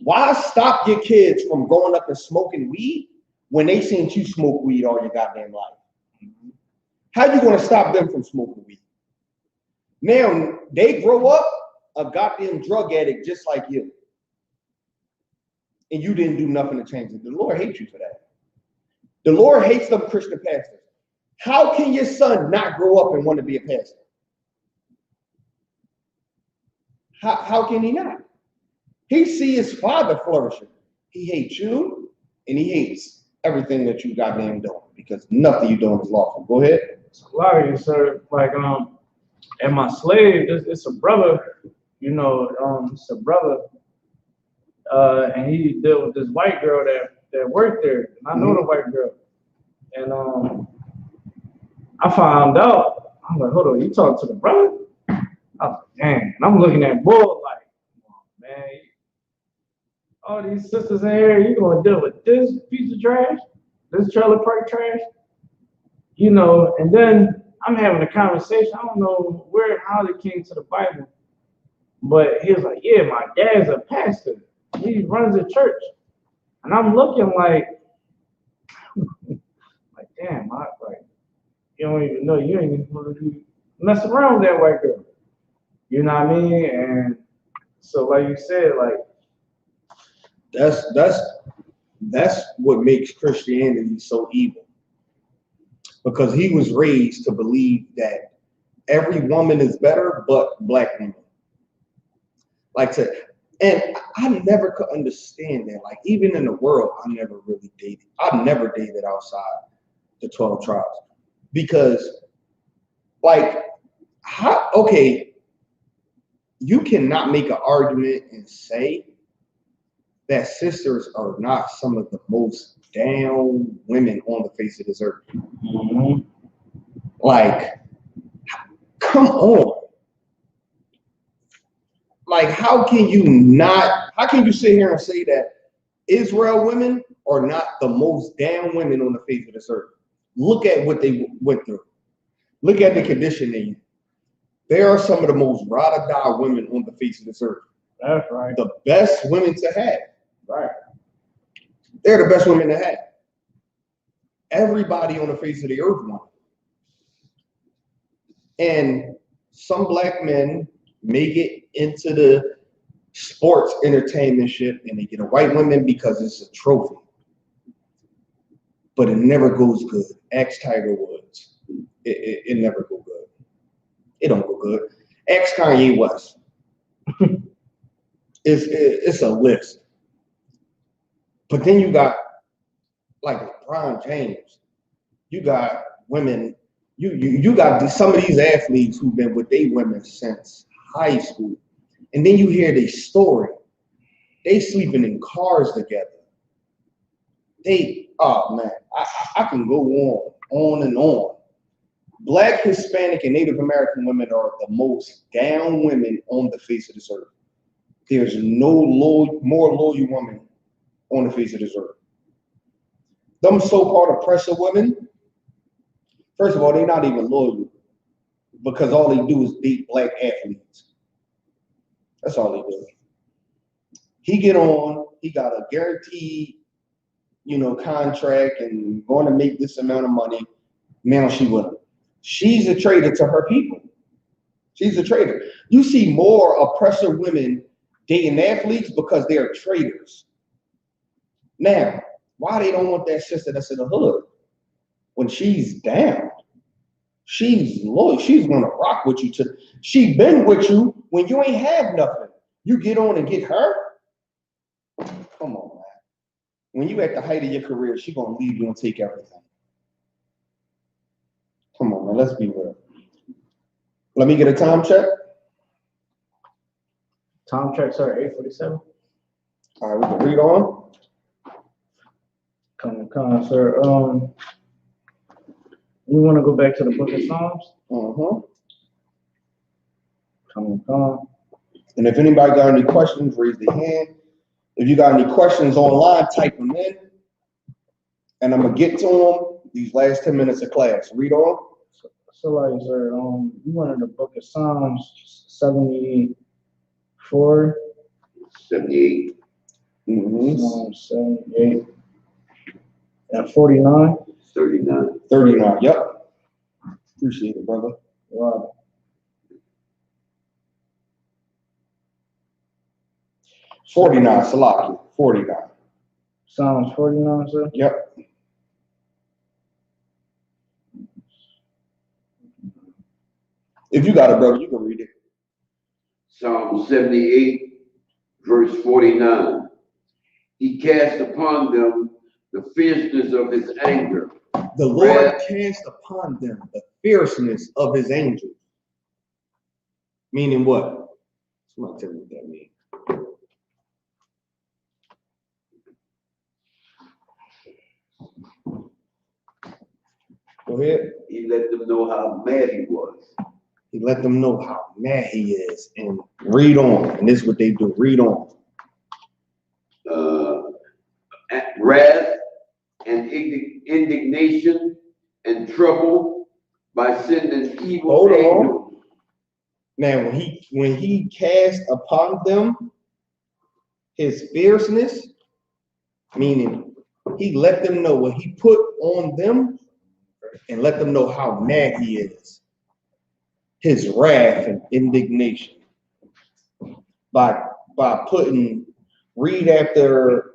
why stop your kids from going up and smoking weed when they seen you smoke weed all your goddamn life? How you gonna stop them from smoking weed? Now they grow up a goddamn drug addict just like you. And you didn't do nothing to change it. The Lord hates you for that. The Lord hates them Christian pastors. How can your son not grow up and want to be a pastor? How can he not? He see his father flourishing. He hates you, and he hates everything that you goddamn doing because nothing you doing is lawful. Go ahead. Larry, sir, and my slave, it's a brother, it's a brother, and he dealt with this white girl that worked there, and I know the white girl, and I found out. I'm like, hold on, you talking to the brother? I was like, dang, and I'm looking at Bull like, man, all these sisters in here, you gonna deal with this piece of trash, this trailer park trash, and then I'm having a conversation. I don't know how they came to the Bible, but he was like, yeah, my dad's a pastor. He runs a church. And I'm looking like damn, you don't even know, you ain't even want to mess around with that white girl. You know what I mean? And so like you said, that's what makes Christianity so evil. Because he was raised to believe that every woman is better but black women. And I never could understand that. Even in the world, I never really dated. I never dated outside the 12 tribes. Because, you cannot make an argument and say that sisters are not some of the most down women on the face of this earth. Mm-hmm. Come on. Like, how can you sit here and say that Israel women are not the most damn women on the face of this earth? Look at what they went through. Look at the condition they in. They are some of the most ride or die women on the face of this earth. That's right. The best women to have. Right. They're the best women to have. Everybody on the face of the earth wants. And some black men make it into the sports entertainment shit and they get a white woman because it's a trophy. But it never goes good. Ask Tiger Woods. It never go good. It don't go good. Ask Kanye West. It's a list. But then you got like LeBron James. You got women. You got some of these athletes who've been with their women since high school. And then you hear their story. They sleeping in cars together. Oh man, I can go on and on. Black, Hispanic, and Native American women are the most down women on the face of this earth. There's no more loyal woman on the face of this earth. Them so-called oppressor women, first of all, they're not even loyal because all they do is beat black athletes. That's all they do. He get on, he got a guaranteed, contract and going to make this amount of money. Now she with him. She's a traitor to her people. She's a traitor. You see more oppressor women dating athletes because they are traitors. Now, why they don't want that sister that's in the hood? When she's down, she's loyal. She's gonna rock with you. She been with you when you ain't have nothing. You get on and get her. Come on, man. When you at the height of your career, she gonna leave you and take everything. Come on, man. Let's be real. Let me get a time check. Time check, sir. 8:47. All right, we can read on. Come, sir. You want to go back to the book of Psalms? Come. And if anybody got any questions, raise their hand. If you got any questions online, type them in. And I'm going to get to them these last 10 minutes of class. Read on. So like, sir, you went in the book of Psalms 74. 78. Psalms 78. And 49. 39. 39, yep. Appreciate it, brother. Wow. Salaki, 49. Psalms 49, sir? Yep. If you got it, brother, you can read it. Psalm 78, verse 49. He cast upon them the fierceness of his anger. The Lord cast upon them the fierceness of his angels. Meaning what? Somebody tell me what that means. Go ahead. He let them know how mad he was. He let them know how mad he is. And read on. And this is what they do. Read on. Wrath and indignation and trouble by sending evil angels. Now, when he cast upon them his fierceness, meaning he let them know what he put on them and let them know how mad he is. His wrath and indignation. By putting, read after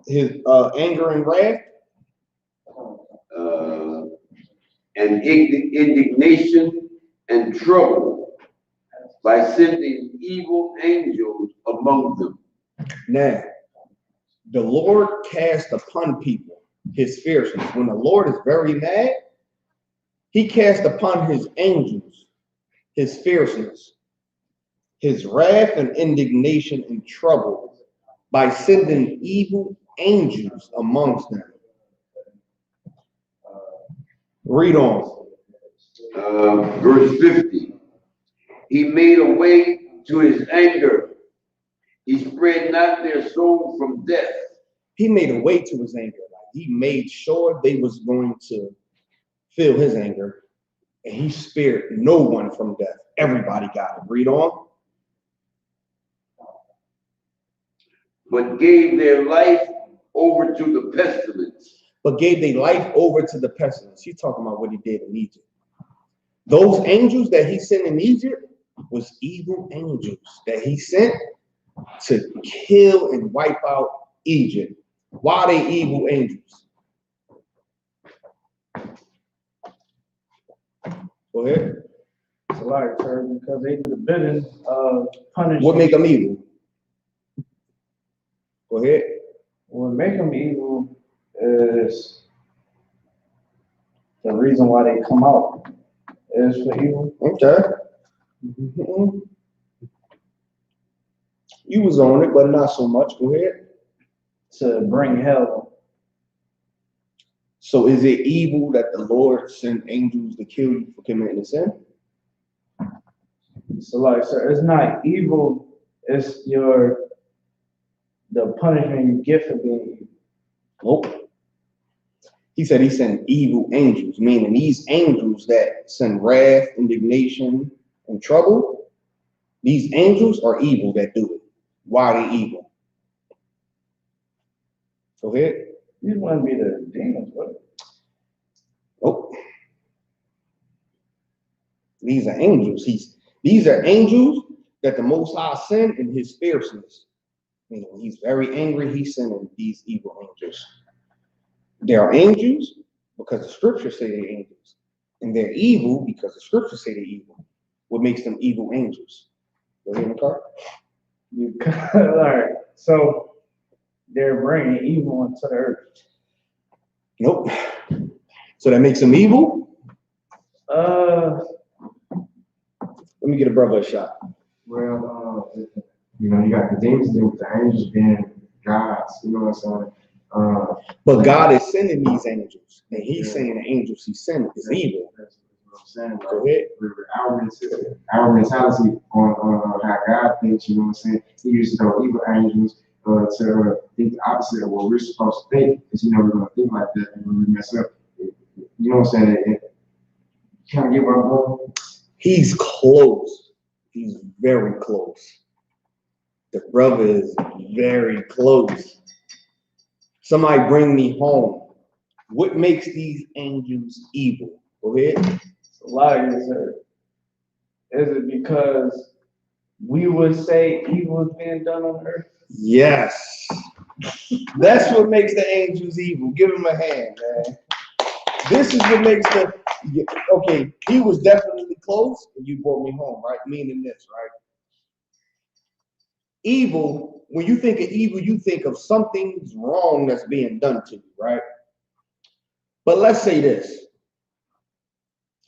his anger and wrath. And indignation and trouble by sending evil angels among them. Now, the Lord cast upon people his fierceness. When the Lord is very mad, he cast upon his angels his fierceness, his wrath and indignation and trouble by sending evil angels amongst them. Read on. Verse 50. He made a way to his anger. He spared not their soul from death. He made a way to his anger. Like he made sure they was going to feel his anger, and he spared no one from death. Everybody got it. Read on. But gave their life over to the pestilence. But gave their life over to the pestilence. He's talking about what he did in Egypt. Those angels that he sent in Egypt was evil angels that he sent to kill and wipe out Egypt. Why are they evil angels? Go ahead. It's a lie, sir, because they do the bidding of punishing. What make them evil? Go ahead. What make them evil is the reason why they come out is for evil. Okay. You was on it, but not so much. Go ahead. To bring hell. So is it evil that the Lord sent angels to kill you for committing a sin? So like, sir, it's not evil, it's the punishment you get for being evil. Nope. He said he sent evil angels, meaning these angels that send wrath, indignation, and trouble, these angels are evil that do it. Why are they evil? Go ahead. These wouldn't be the demons, would it? Nope. These are angels. These are angels that the Most High sent in his fierceness. Meaning when he's very angry, he's sending these evil angels. They are angels because the scriptures say they're angels. And they're evil because the scriptures say they're evil. What makes them evil angels? Go ahead, McCart. All right. So they're bringing evil into the earth. Nope. So that makes them evil? Let me get a brother a shot. Well, you know, you got the demons with the angels being gods, you know what I'm saying? But God is sending these angels, and he's saying the angels he sent is evil. That's what I'm saying. Like, Go ahead. Our mentality on how God thinks, you know what I'm saying? He uses those evil angels to think the opposite of what we're supposed to think, because you know we're going to think like that, and when we mess up, you know what I'm saying? You kind of get where I'm going? He's close. He's very close. The brother is very close. Somebody bring me home. What makes these angels evil? Go ahead. Lie, sir. Is it because we would say evil is being done on earth? Yes. That's what makes the angels evil. Give him a hand, man. This is what makes the, okay, he was definitely close, and you brought me home, right? Meaning this, right? Evil, when you think of evil, you think of something's wrong that's being done to you, right? But let's say this.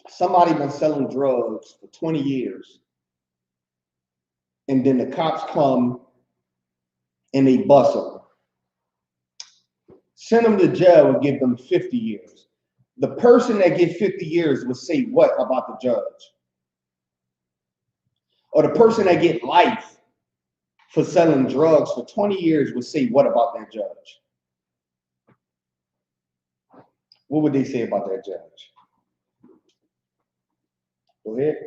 Somebody been selling drugs for 20 years, and then the cops come and they bust them. Send them to jail and give them 50 years. The person that gets 50 years will say what about the judge? Or the person that get life for selling drugs for 20 years would say what about that judge? What would they say about that judge? Go ahead.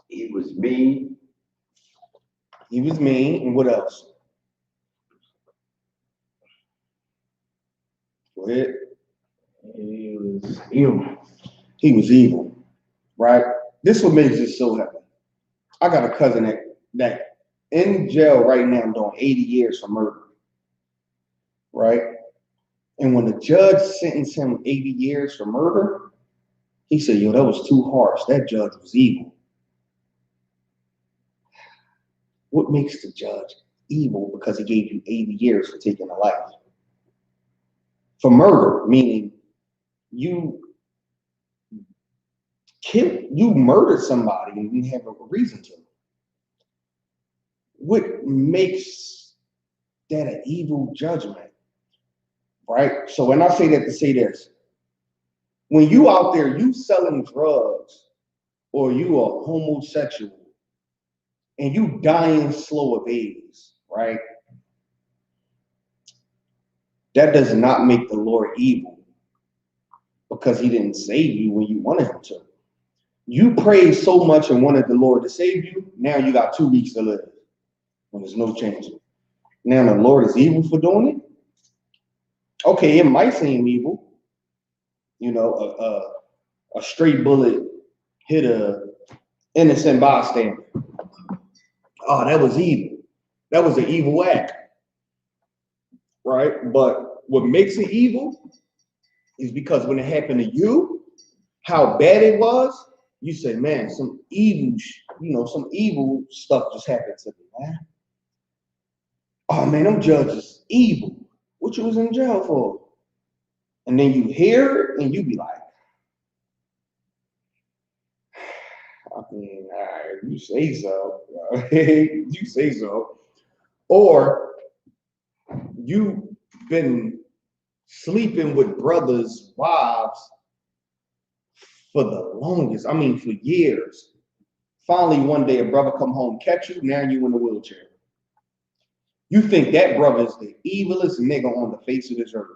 He was mean. He was mean, and what else? Go ahead. He was evil. He was evil, right? This what makes it so heavy. I got a cousin that in jail right now doing 80 years for murder, right? And when the judge sentenced him 80 years for murder, he said, yo, that was too harsh. That judge was evil. What makes the judge evil? Because he gave you 80 years for taking a life. For murder, meaning you murdered somebody and you didn't have a reason to. What makes that an evil judgment? Right? So when I say that to say this, when you out there, you selling drugs or you are homosexual, and you dying slow of AIDS, right? That does not make the Lord evil because he didn't save you when you wanted him to. You prayed so much and wanted the Lord to save you, now you got 2 weeks to live when there's no change. Now the Lord is evil for doing it? Okay, it might seem evil. You know, a straight bullet hit a innocent bystander. Oh, that was evil. That was an evil act, right? But what makes it evil is because when it happened to you, how bad it was, you say, man, some evil, some evil stuff just happened to me, man. Oh man, them judges evil. What you was in jail for? And then you hear it and you be like, I mean, all right, you say so. You say so. Or you've been sleeping with brothers' wives for the longest. I mean, for years. Finally, one day a brother come home, catch you, now you in a wheelchair. You think that brother is the evilest nigga on the face of this earth.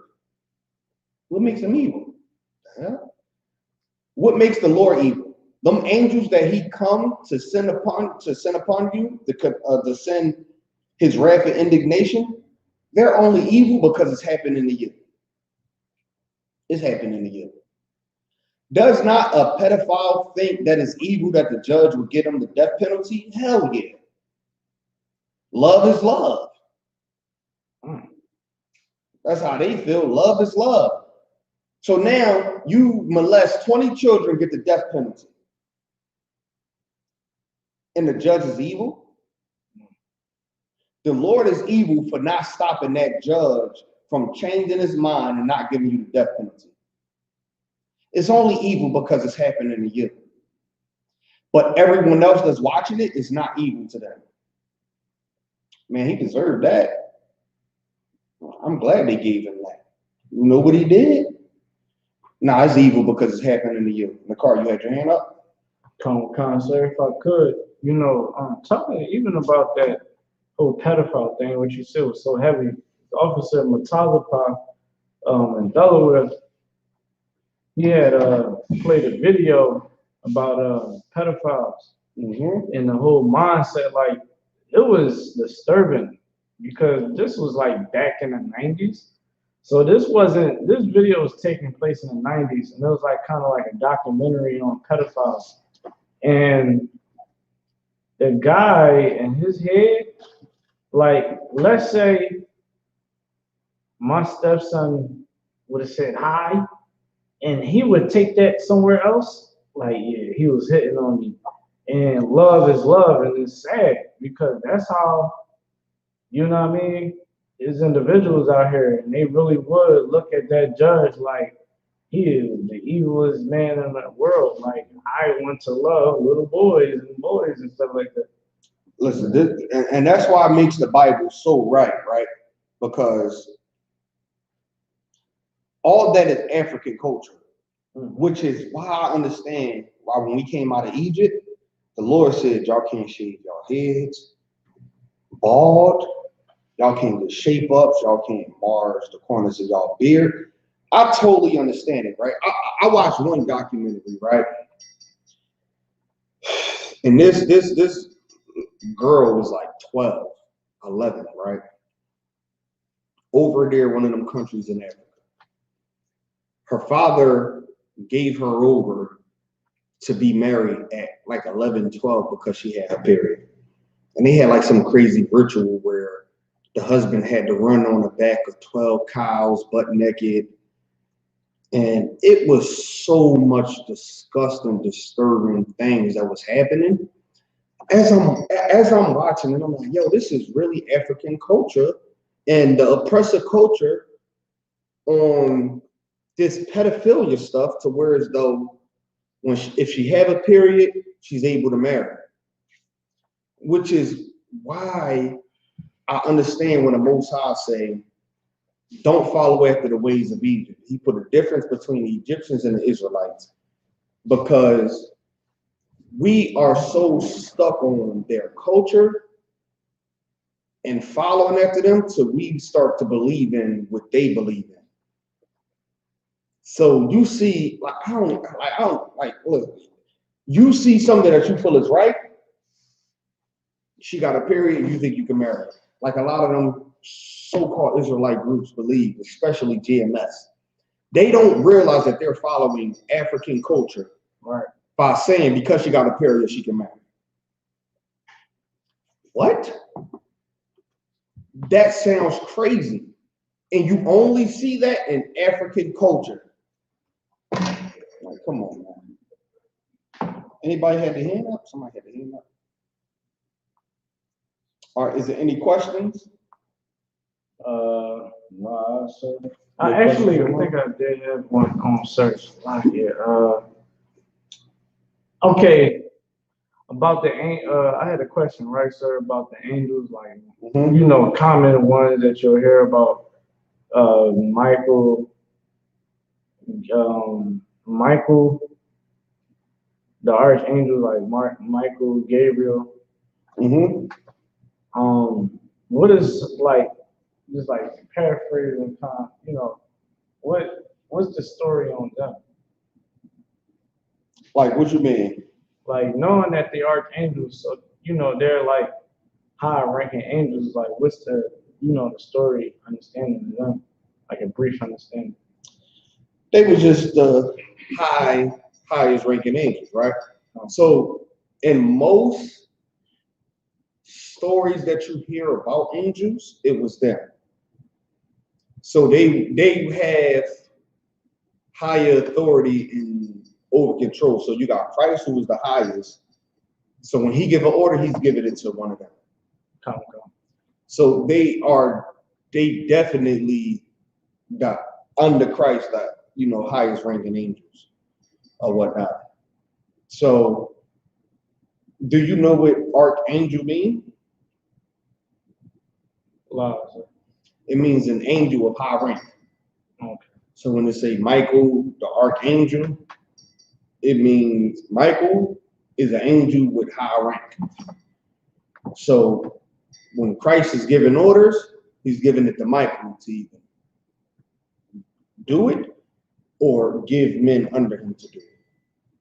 What makes him evil? What makes the Lord evil? Them angels that he come to send upon you, to send his wrath and indignation, they're only evil because it's happening to you. It's happening to you. Does not a pedophile think that it's evil that the judge would get him the death penalty? Hell yeah. Love is love. That's how they feel. Love is love. So now you molest 20 children, get the death penalty. And the judge is evil? The Lord is evil for not stopping that judge from changing his mind and not giving you the death penalty. It's only evil because it's happening to you. But everyone else that's watching it is not evil to them. Man, he deserved that. I'm glad they gave him that. You know what he did? Nah, it's evil because it's happening to you. Nicole, you had your hand up? Sir, if I could, talking even about that whole pedophile thing, what you said was so heavy. The officer Matazapa in Delaware, he had played a video about pedophiles and the whole mindset. Like, it was disturbing because this was like back in the 90s. So this video was taking place in the 90s, and it was like kind of like a documentary on pedophiles. And the guy in his head, like, let's say my stepson would have said hi, and he would take that somewhere else. Like, yeah, he was hitting on me. And love is love, and it's sad because that's how, you know what I mean? There's individuals out here, and they really would look at that judge like he is the evilest man in the world. Like, I want to love little boys and stuff like that. Listen, and that's why it makes the Bible so right? Because all that is African culture, which is why I understand why when we came out of Egypt, the Lord said, y'all can't shave y'all heads, bald, y'all can't get shape ups, y'all can't enlarge the corners of y'all beard. I totally understand it, right? I watched one documentary, right? And this girl was like 12, 11, right? Over there, one of them countries in Africa. Her father gave her over to be married at like 11, 12 because she had her period. And they had like some crazy ritual where the husband had to run on the back of 12 cows, butt naked. And it was so much disgusting, disturbing things that was happening. As I'm watching it, I'm like, yo, this is really African culture and the oppressive culture on this pedophilia stuff, to where as though if she have a period, she's able to marry. Which is why I understand when the Most High say, don't follow after the ways of Egypt. He put a difference between the Egyptians and the Israelites, because we are so stuck on their culture and following after them till we start to believe in what they believe in. So you see, like I don't like look, you see something that you feel is right, she got a period, you think you can marry her. Like a lot of them so-called Israelite groups believe, especially GMS. They don't realize that they're following African culture, right, by saying because she got a period, she can marry. What? That sounds crazy. And you only see that in African culture. Like, come on, man. Anybody had their hand up? Somebody had their hand up. All right, is there any questions? No, sir. I actually think I did have one on search line here. Okay, about the I had a question, right, sir, about the angels, like you know, common ones that you'll hear about. Michael, Michael, the archangel, like Michael, Gabriel. What is like, just like paraphrasing, you know, what's the story on them? Like, what you mean? Like knowing that they archangels, so you know they're like high-ranking angels. Like, what's the the story understanding of them? Like a brief understanding. They were just the highest ranking angels, right? So in most stories that you hear about angels, it was them. So they have higher authority and over control. So you got Christ, who was the highest. So when he give an order, he's giving it to one of them. So they definitely got under Christ that highest ranking angels or whatnot. So do you know what archangel means? It means an angel of high rank. Okay. So when they say Michael, the archangel, it means Michael is an angel with high rank. So when Christ is giving orders, he's giving it to Michael to either do it or give men under him to do it,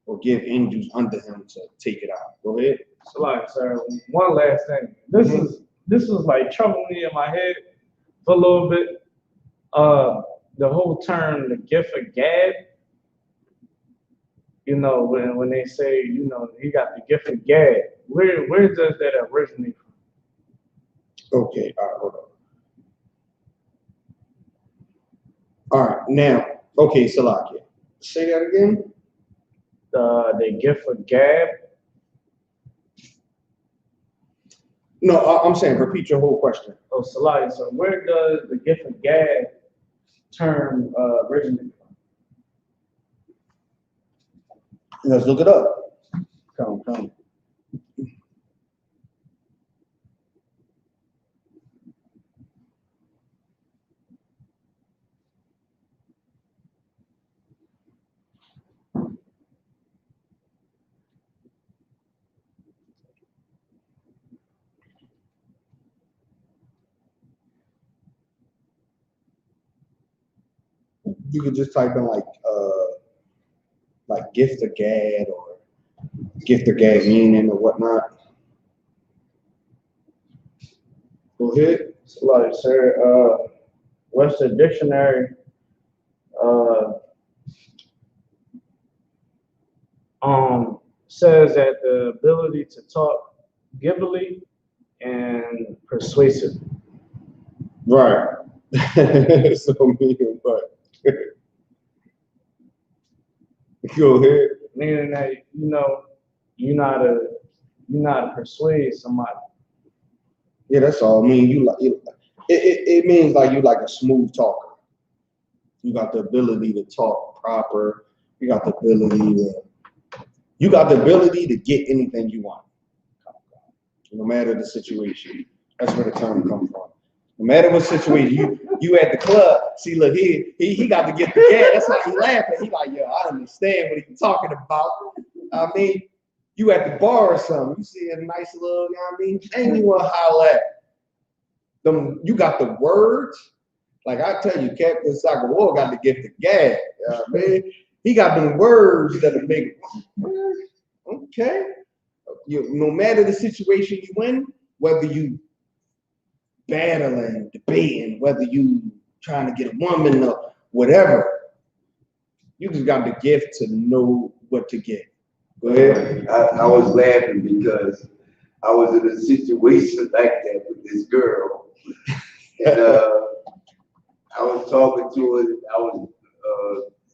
or give angels under him to take it out. Go ahead. So like, sir, one last thing. This was like troubling me in my head for a little bit. The whole term, the gift of gab. You know, when they say, he got the gift of gab, where does that originate from? Okay, all right, hold on. All right, now, okay, Salakia. Say that again. The gift of gab. No, I'm saying repeat your whole question. Oh, Salakia. So where does the gift of gab term originate from? Let's look it up. Come. You could just type in like gift of gad or gift of gad meaning or whatnot. Go ahead. Salakia, sir. Webster Dictionary. Says that the ability to talk gibbily and persuasive. Right. So meaning what? Go ahead. Meaning that you know how to persuade somebody. Yeah, that's all. I mean, it means like you like a smooth talker. You got the ability to talk proper. You got the ability to get anything you want, no matter the situation. That's where the term comes from. No matter what situation, you at the club. See, look, he got to get the gas. That's why he laughing. He like, yo, I understand what he's talking about. I mean, You at the bar or something, you see a nice little, you know what I mean, thing you want to holler at. Them, you got the words. Like I tell you, Captain Soccer War got the gift of gab. You know what I mean? He got them words that make okay. You, no matter the situation you in, whether you battling, debating, whether you trying to get a woman or whatever, you just got the gift to know what to get. Go ahead. I was laughing because I was in a situation like that with this girl. And I was talking to her, I was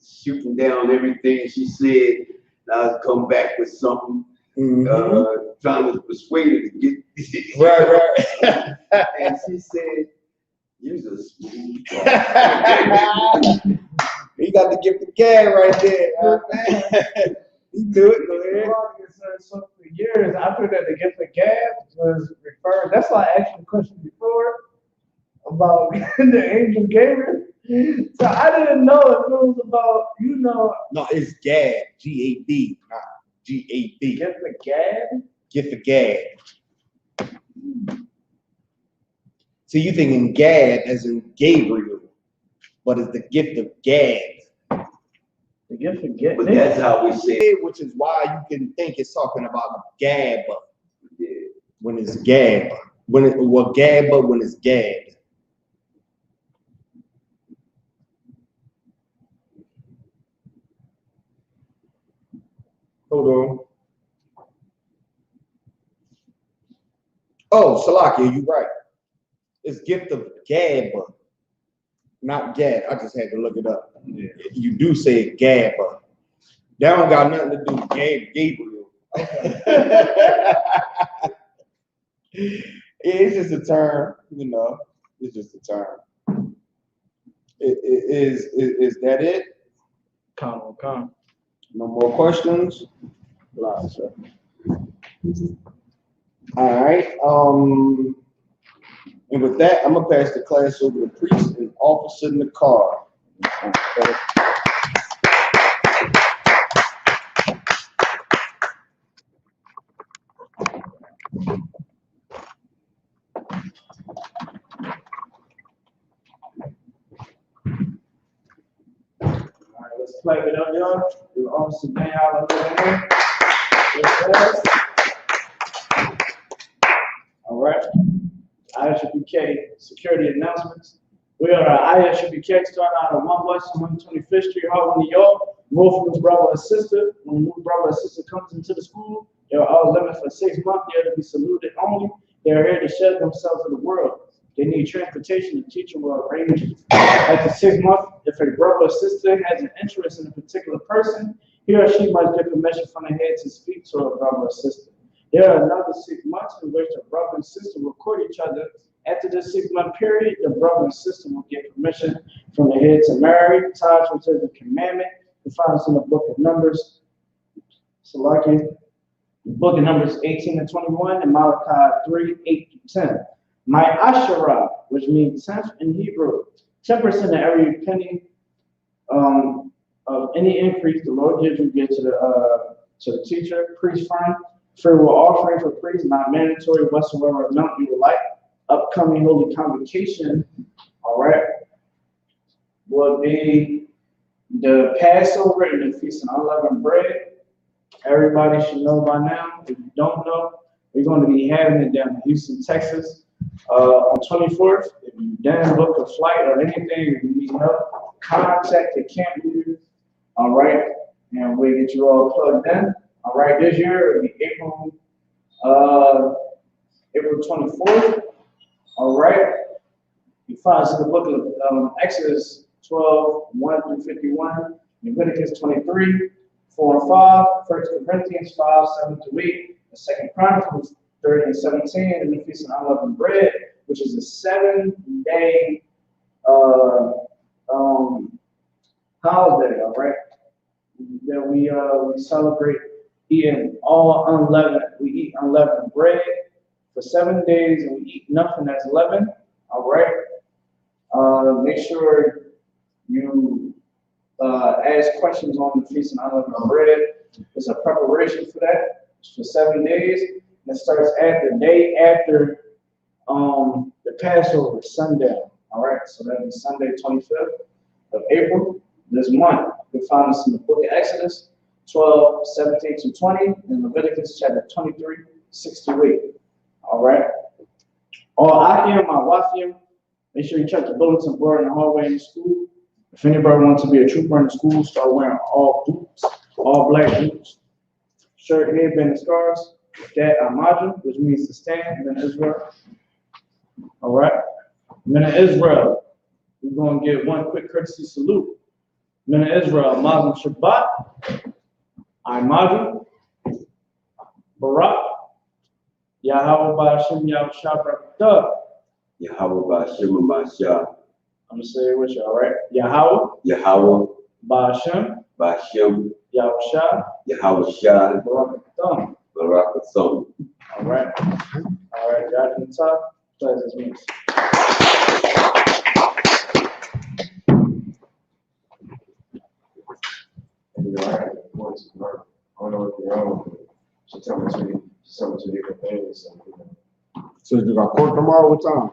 shooting down everything she said, and I would come back with something, trying to persuade her to get Right. And she said, "You're a smooth." He got the gift of gab right there. Man. He do it. Go ahead. So for years, after that, the gift of gab was referred. That's why I asked you the question before about the angel Gabriel. So I didn't know if it was about, you know. No, it's gab. G-A-B, not G-A-B. Gift of gab? Gift of gab. So you thinking Gad as in Gabriel, but it's the gift of Gad. The gift of Gad. But that's how we say it. Which is why you can think it's talking about Gab when it's Gab. When it Gabba when it's Gad. Hold on. Oh, Salakia, you're right. It's gift of Gabba, not Gad. I just had to look it up. Yeah. You do say Gabba. That don't got nothing to do with Gabriel. It's just a term, you know. It's just a term. Is that it? Come. No more questions? All right. And with that, I'm gonna pass the class over to Priest and Officer in the car. Let's play it up, y'all. The officer man out there. All right. Isupk security announcements. We are Isupk starting out at 1 West 125th Street, Harlem, New York. Move from brother or sister. When new brother or sister comes into the school, they are all limited for 6 months. They are to be saluted only. They are here to share themselves in the world. They need transportation. The teacher will arrange after 6 months. If a brother or sister has an interest in a particular person, he or she must get permission from the head to speak to a brother or sister. There are another 6 months in which the brother and sister will court each other. After the 6 month period, the brother and sister will get permission from the head to marry, tied to the commandment. You find this in the book of Numbers. Salakia. The book of Numbers 18 and 21 and Malachi 3, 8 to 10. My Asherah, which means 10th in Hebrew, 10% of every penny of any increase the Lord gives you get to the teacher, priest fund. Free will offering for priests, not mandatory whatsoever amount you would like. Upcoming holy convocation, all right, will be the Passover and the Feast of Unleavened Bread. Everybody should know by now. If you don't know, we're going to be having it down in Houston, Texas, on 24th. If you didn't book a flight or anything, if you need help, contact the camp leader, all right, and we'll get you all plugged in. All right, this year it'll be April 24th. All right. You find us in the book of Exodus 12, 1 through 51, Leviticus 23, 4 and 5, 1 Corinthians 5, 7 through 8, the 2nd Chronicles 30 and 17, and the Feast of Unleavened Bread, which is a 7-day holiday, all right, that we celebrate eating all unleavened. We eat unleavened bread for 7 days, and we eat nothing that's leavened. All right. Make sure you ask questions on the Feast of Unleavened Bread. There's a preparation for that. It's for 7 days, and it starts at the day after the Passover, sundown. All right, so that'll be Sunday, 25th of April, this month. You'll find this in the book of Exodus 12, 17 to 20, and Leviticus chapter 23, 6 to 8. All right. All Akim, my Wafim, make sure you check the bulletin board in the hallway in the school. If anybody wants to be a trooper in the school, start wearing all boots, all black boots, shirt, headband, and scarves. That Amaju, which means to stand, in Israel. All right. Men of Israel, we're going to give one quick courtesy salute. Men of Israel, Muslim Shabbat, Imadu, Barak, Yahweh Ba'ashem Yahushua Barakatah. Yahweh Ba'ashem Mashah. I'm going to say it with you, all right? Yahweh Ba'ashem Ba'ashem Yahushua Yahushua Barakatah. Barakathon. All right. All right, God in the top. Play this music. And you know, I had a point to work. I don't know what they're on, but she told me two different things. So, you know. So you got court tomorrow, what time?